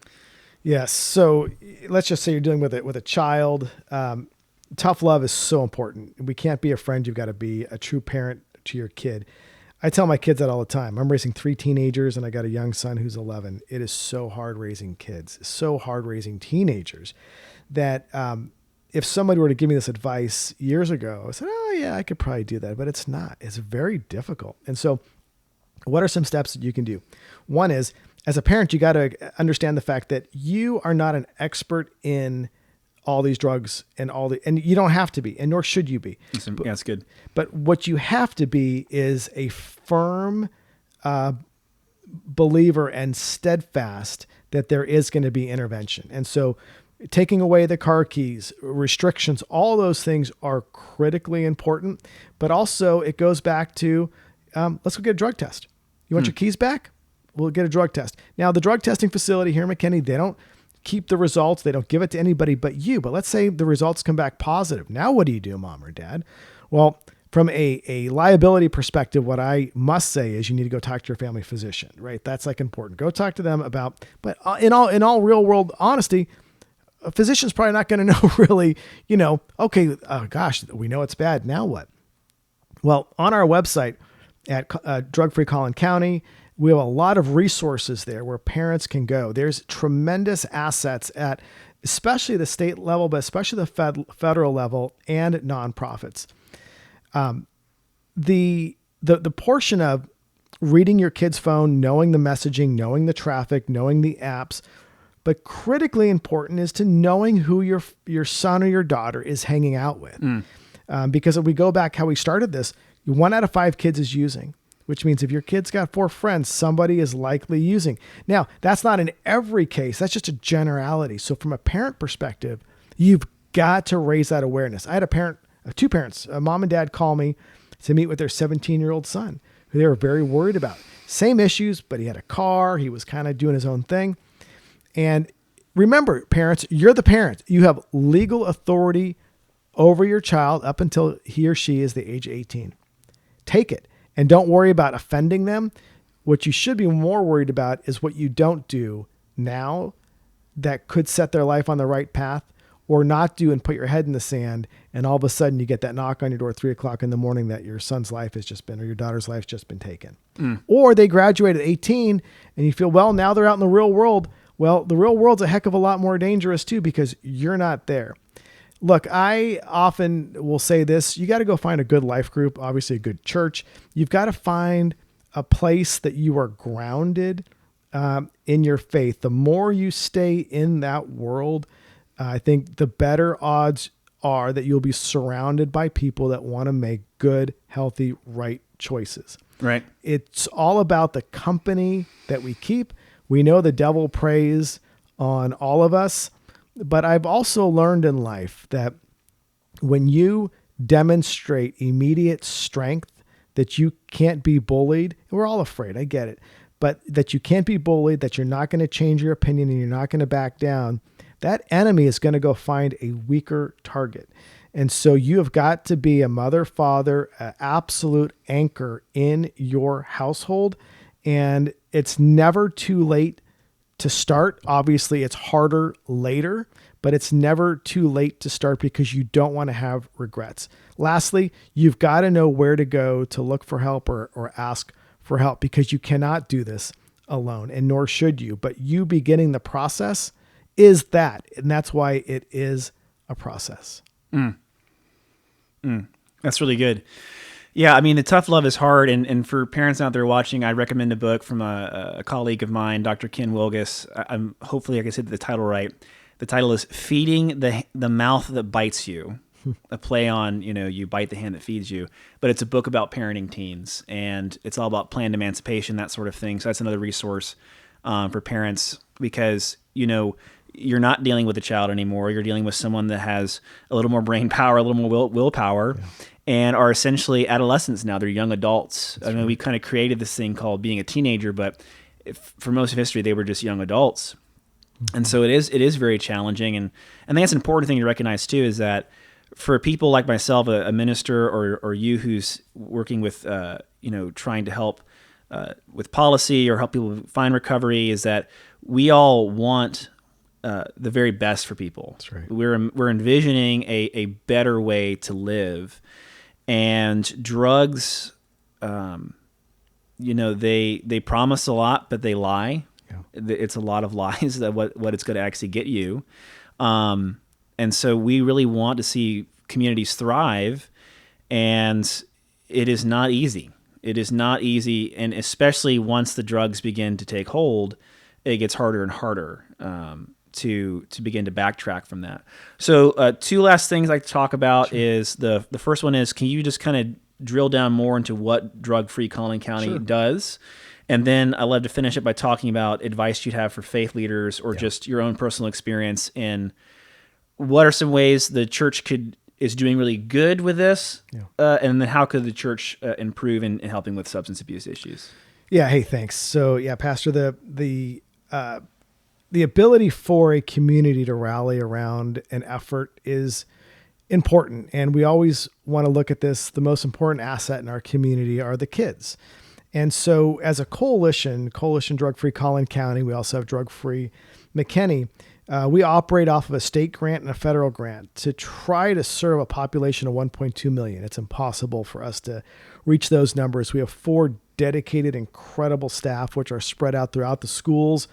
Yes. So let's just say you're dealing with a child. Tough love is so important. We can't be a friend. You've got to be a true parent to your kid. I tell my kids that all the time. I'm raising 3 teenagers and I got a young son who's 11. It is so hard raising kids, so hard raising teenagers that if somebody were to give me this advice years ago, I said, oh yeah, I could probably do that, but it's not. It's very difficult. And so what are some steps that you can do? One is, as a parent, you got to understand the fact that you are not an expert in all these drugs and you don't have to be, and nor should you be. That's good. But what you have to be is a firm believer and steadfast that there is going to be intervention. And so taking away the car keys, restrictions, all those things are critically important. But also it goes back to, let's go get a drug test. You want your keys back? We'll get a drug test. Now, the drug testing facility here in McKinney, they don't keep the results. They don't give it to anybody but you. But let's say the results come back positive. Now, what do you do, mom or dad? Well, from a liability perspective, what I must say is you need to go talk to your family physician, right? That's like important. Go talk to them about, but in all real world honesty, a physician's probably not going to know really, okay, gosh, we know it's bad. Now what? Well, on our website at Drug Free Collin County, we have a lot of resources there where parents can go. There's tremendous assets at especially the state level, but especially the federal level and nonprofits. The portion of reading your kid's phone, knowing the messaging, knowing the traffic, knowing the apps, but critically important is to knowing who your son or your daughter is hanging out with. Because if we go back how we started this, 1 out of 5 kids is using, which means if your kid's got 4 friends, somebody is likely using. Now, that's not in every case. That's just a generality. So from a parent perspective, you've got to raise that awareness. I had 2 parents, a mom and dad, call me to meet with their 17-year-old son, who they were very worried about. Same issues, but he had a car. He was kind of doing his own thing. And remember, parents, you're the parent. You have legal authority over your child up until he or she is the age of 18. Take it. And don't worry about offending them. What you should be more worried about is what you don't do now that could set their life on the right path, or not do and put your head in the sand. And all of a sudden you get that knock on your door at 3:00 in the morning that your son's life has just been, or your daughter's life just been taken. Or they graduate at 18 and you feel, well, now they're out in the real world. Well, the real world's a heck of a lot more dangerous too, because you're not there. Look, I often will say this, you got to go find a good life group, obviously a good church. You've got to find a place that you are grounded in your faith. The more you stay in that world, I think the better odds are that you'll be surrounded by people that want to make good, healthy, right choices. Right. It's all about the company that we keep. We know the devil preys on all of us, but I've also learned in life that when you demonstrate immediate strength, that you can't be bullied, and we're all afraid, I get it, but that you can't be bullied, that you're not going to change your opinion and you're not going to back down, that enemy is going to go find a weaker target. And so you have got to be a mother, father, an absolute anchor in your household. And it's never too late to start. Obviously, it's harder later, but it's never too late to start because you don't want to have regrets. Lastly, you've got to know where to go to look for help or ask for help, because you cannot do this alone, and nor should you. But you beginning the process is that, and that's why it is a process. That's really good. Yeah, I mean, the tough love is hard, and for parents out there watching, I recommend a book from a colleague of mine, Dr. Ken Wilgus. I'm hopefully I can say the title right. The title is "Feeding the Mouth That Bites You," a play on, you bite the hand that feeds you. But it's a book about parenting teens, and it's all about planned emancipation, that sort of thing. So that's another resource for parents, because you're not dealing with a child anymore. You're dealing with someone that has a little more brain power, a little more willpower, and are essentially adolescents now. They're young adults. That's right. We kind of created this thing called being a teenager, but for most of history, they were just young adults. Mm-hmm. And so it is very challenging. And I think that's an important thing to recognize too, is that for people like myself, a minister, or you who's working with, trying to help with policy or help people find recovery, is that we all want the very best for people. That's right. We're envisioning a better way to live, and drugs, they promise a lot, but they lie. Yeah. It's a lot of lies that what it's going to actually get you. And so we really want to see communities thrive, and it is not easy. It is not easy, and especially once the drugs begin to take hold, it gets harder and harder to begin to backtrack from that. So two last things I'd like to talk about. Sure. Is the first one is, can you just kind of drill down more into what drug-free Collin County Sure. does? And then I'd love to finish it by talking about advice you'd have for faith leaders, or just your own personal experience in what are some ways the church is doing really good with this, and then how could the church improve in helping with substance abuse issues? Yeah. Hey, thanks. So Pastor, the ability for a community to rally around an effort is important. And we always want to look at this. The most important asset in our community are the kids. And so as a Coalition Drug-Free Collin County, we also have Drug-Free McKinney. We operate off of a state grant and a federal grant to try to serve a population of 1.2 million. It's impossible for us to reach those numbers. We have 4 dedicated, incredible staff, which are spread out throughout the schools,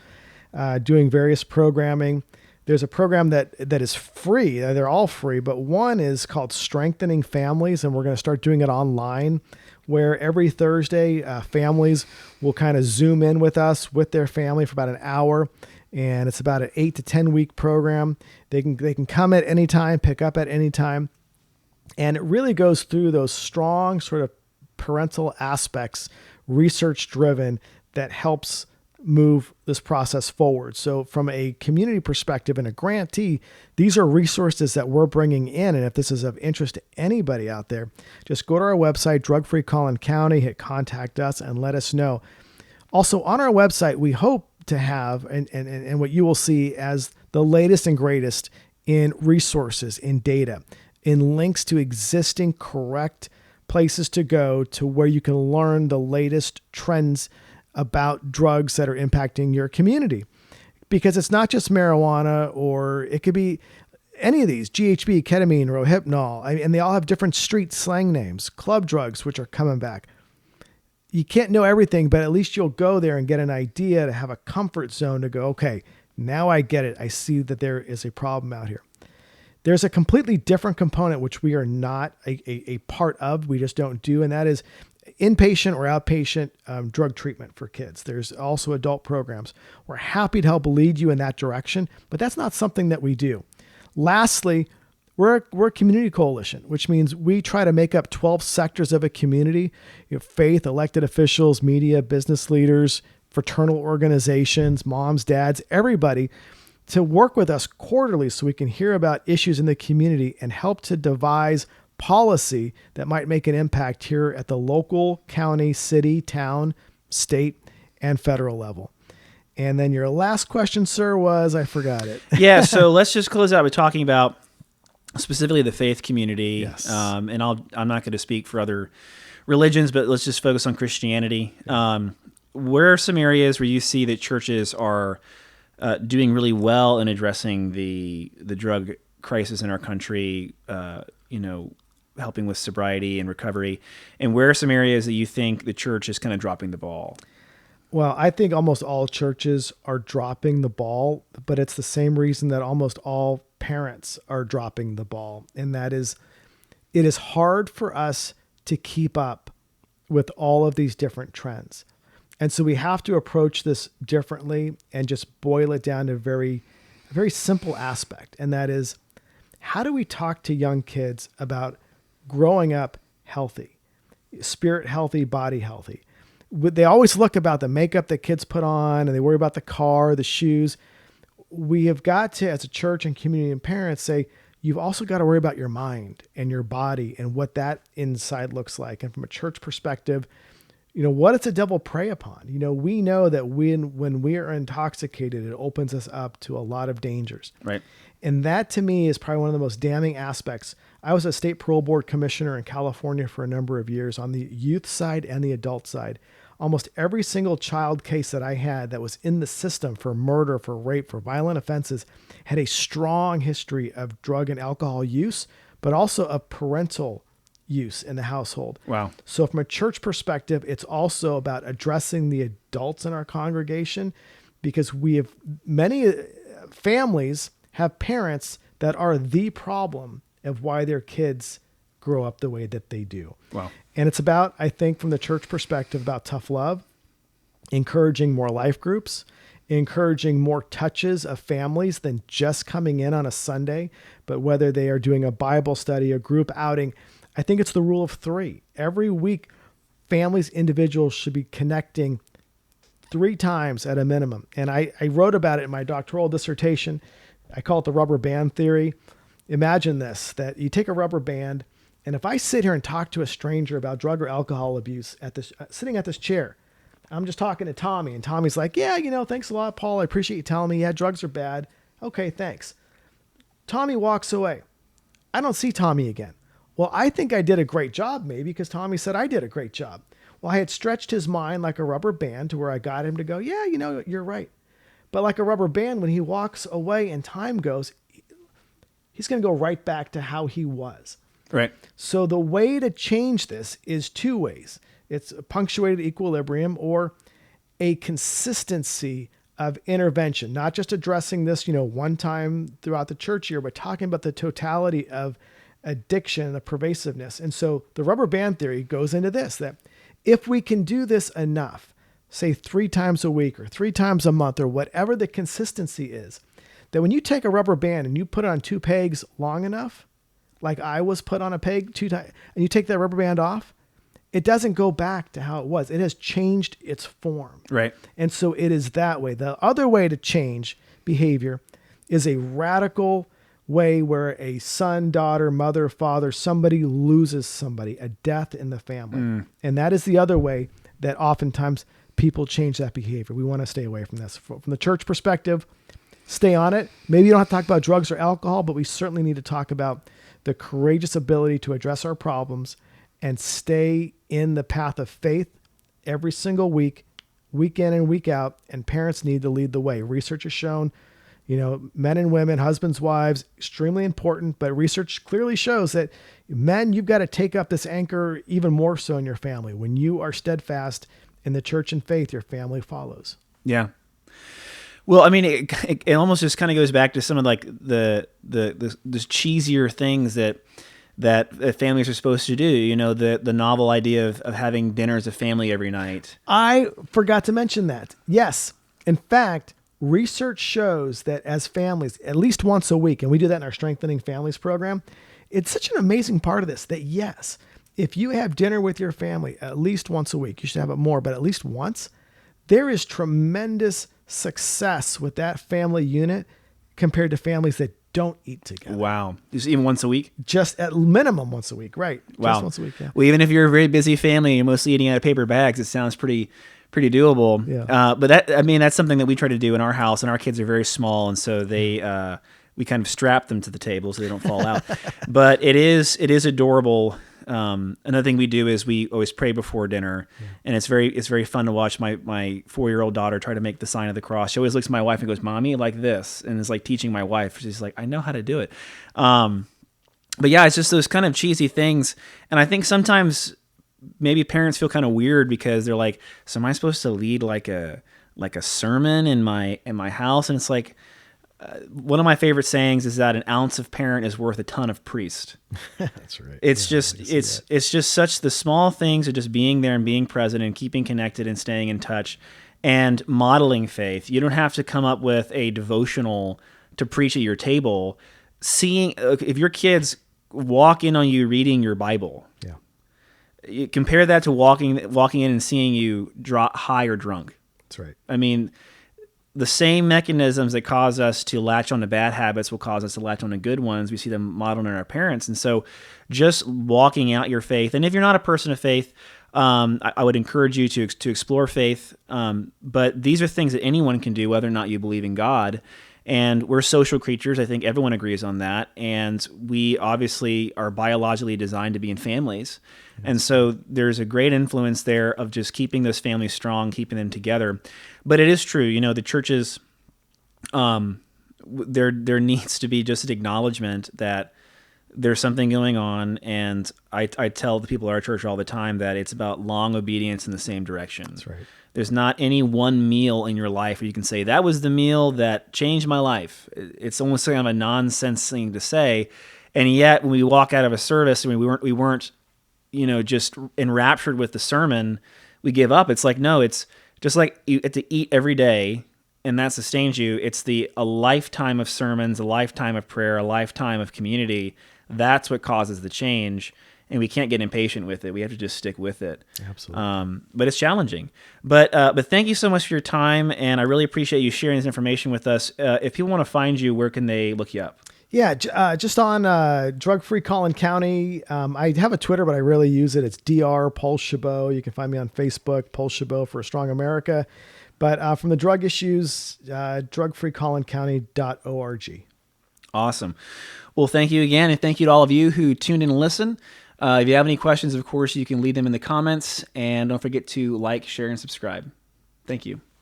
doing various programming. There's a program that is free. They're all free, but one is called Strengthening Families, and we're going to start doing it online, where every Thursday, families will kind of Zoom in with us, with their family, for about an hour. And it's about an 8 to 10 week program. They can come at any time, pick up at any time. And it really goes through those strong sort of parental aspects, research driven, that helps move this process forward. So from a community perspective and a grantee, these are resources that we're bringing in. And if this is of interest to anybody out there, just go to our website, Drug Free Collin County, hit contact us and let us know. Also on our website, we hope to have, and what you will see as the latest and greatest in resources, in data, in links to existing correct places to go to where you can learn the latest trends about drugs that are impacting your community. Because it's not just marijuana, or it could be any of these, GHB, ketamine, Rohypnol, and they all have different street slang names, club drugs, which are coming back. You can't know everything, but at least you'll go there and get an idea, to have a comfort zone to go, okay, now I get it. I see that there is a problem out here. There's a completely different component, which we are not a part of. We just don't do. And that is inpatient or outpatient drug treatment for kids. There's also adult programs. We're happy to help lead you in that direction, but that's not something that we do. Lastly, We're a community coalition, which means we try to make up 12 sectors of a community, faith, elected officials, media, business leaders, fraternal organizations, moms, dads, everybody, to work with us quarterly so we can hear about issues in the community and help to devise policy that might make an impact here at the local, county, city, town, state, and federal level. And then your last question, sir, was, I forgot it. Yeah, so let's just close out by talking about specifically the faith community. Yes. And I'm not going to speak for other religions, but let's just focus on Christianity. Where are some areas where you see that churches are doing really well in addressing the drug crisis in our country, helping with sobriety and recovery? And where are some areas that you think the church is kind of dropping the ball? Well, I think almost all churches are dropping the ball, but it's the same reason that almost all parents are dropping the ball. And that is, it is hard for us to keep up with all of these different trends. And so we have to approach this differently and just boil it down to a very simple aspect. And that is, how do we talk to young kids about growing up healthy, spirit healthy, body healthy? They always look about the makeup that kids put on and they worry about the car, the shoes. We have got to, as a church and community and parents, say, you've also got to worry about your mind and your body and what that inside looks like. And from a church perspective, what does the devil prey upon? We know that when we are intoxicated, it opens us up to a lot of dangers. Right. And that to me is probably one of the most damning aspects. I was a state parole board commissioner in California for a number of years on the youth side and the adult side. Almost every single child case that I had that was in the system for murder, for rape, for violent offenses had a strong history of drug and alcohol use, but also of parental use in the household. Wow. So from a church perspective, it's also about addressing the adults in our congregation, because many families have parents that are the problem of why their kids grow up the way that they do. Wow. And it's about, I think, from the church perspective, about tough love, encouraging more life groups, encouraging more touches of families than just coming in on a Sunday, but whether they are doing a Bible study, a group outing. I think it's the rule of 3. Every week, families, individuals should be connecting 3 times at a minimum. And I wrote about it in my doctoral dissertation. I call it the rubber band theory. Imagine this, that you take a rubber band, and if I sit here and talk to a stranger about drug or alcohol abuse sitting at this chair, I'm just talking to Tommy, and Tommy's like, yeah, thanks a lot, Paul. I appreciate you telling me. Yeah, drugs are bad. Okay, thanks. Tommy walks away. I don't see Tommy again. Well, I think I did a great job, maybe, because Tommy said I did a great job. Well, I had stretched his mind like a rubber band to where I got him to go, yeah, you're right. But like a rubber band, when he walks away and time goes, he's going to go right back to how he was. Right. So the way to change this is 2 ways. It's a punctuated equilibrium or a consistency of intervention, not just addressing this, one time throughout the church year, but talking about the totality of addiction, the pervasiveness. And so the rubber band theory goes into this, that if we can do this enough, say 3 times a week or 3 times a month or whatever the consistency is, that when you take a rubber band and you put it on 2 pegs long enough, like I was put on a peg 2 times, and you take that rubber band off, it doesn't go back to how it was. It has changed its form. Right. And so it is that way. The other way to change behavior is a radical way where a son, daughter, mother, father, somebody loses somebody, a death in the family. And that is the other way that oftentimes people change that behavior. We want to stay away from this. From the church perspective, stay on it. Maybe you don't have to talk about drugs or alcohol, but we certainly need to talk about the courageous ability to address our problems and stay in the path of faith every single week, week in and week out. And parents need to lead the way. Research has shown, men and women, husbands, wives, extremely important, but research clearly shows that men, you've got to take up this anchor even more so in your family. When you are steadfast in the church and faith, your family follows. Yeah. Well, I mean, it almost just kind of goes back to some of like the cheesier things that families are supposed to do. The novel idea of having dinner as a family every night. I forgot to mention that. Yes. In fact, research shows that as families, at least once a week, and we do that in our Strengthening Families program, it's such an amazing part of this that yes, if you have dinner with your family at least once a week, you should have it more, but at least once, there is tremendous success with that family unit compared to families that don't eat together. Wow. Just even once a week? Just at minimum once a week, right? Wow. Just once a week, yeah. Well, even if you're a very busy family and you're mostly eating out of paper bags, it sounds pretty doable. Yeah. But that's something that we try to do in our house, and our kids are very small, and so we kind of strap them to the table so they don't fall out. But it is adorable. Another thing we do is we always pray before dinner, and it's very fun to watch my 4-year-old daughter try to make the sign of the cross. She always looks at my wife and goes, "Mommy, like this," and is like teaching my wife. She's like, "I know how to do it." But yeah, it's just those kind of cheesy things, and I think sometimes maybe parents feel kind of weird because they're like, "So am I supposed to lead like a sermon in my house?" And it's like, one of my favorite sayings is that an ounce of parent is worth a ton of priest. That's right. It's just such the small things of just being there and being present and keeping connected and staying in touch and modeling faith. You don't have to come up with a devotional to preach at your table. Seeing if your kids walk in on you reading your Bible, you compare that to walking in and seeing you high or drunk. That's right. I mean, the same mechanisms that cause us to latch on to bad habits will cause us to latch on to good ones. We see them modeled in our parents. And so just walking out your faith, and if you're not a person of faith, I would encourage you to explore faith. But these are things that anyone can do, whether or not you believe in God. And we're social creatures. I think everyone agrees on that. And we obviously are biologically designed to be in families. And so there's a great influence there of just keeping those families strong, keeping them together. But it is true, the churches, there needs to be just an acknowledgement that there's something going on. And I tell the people at our church all the time that it's about long obedience in the same direction. That's right. There's not any one meal in your life where you can say, that was the meal that changed my life. It's almost kind of a nonsense thing to say. And yet when we walk out of a service and we weren't, just enraptured with the sermon, we give up. It's like, no, it's just like you have to eat every day and that sustains you. It's a lifetime of sermons, a lifetime of prayer, a lifetime of community. That's what causes the change. And we can't get impatient with it. We have to just stick with it. Absolutely. But it's challenging. But thank you so much for your time, and I really appreciate you sharing this information with us. If people want to find you, where can they look you up? Yeah, just on Drug-Free Collin County. I have a Twitter, but I rarely use it. It's Dr. Paul Chabot. You can find me on Facebook, Paul Chabot for a Strong America. But from the drug issues, drugfreecollincounty.org. Awesome. Well, thank you again, and thank you to all of you who tuned in and listened. If you have any questions, of course, you can leave them in the comments, and don't forget to like, share, and subscribe. Thank you.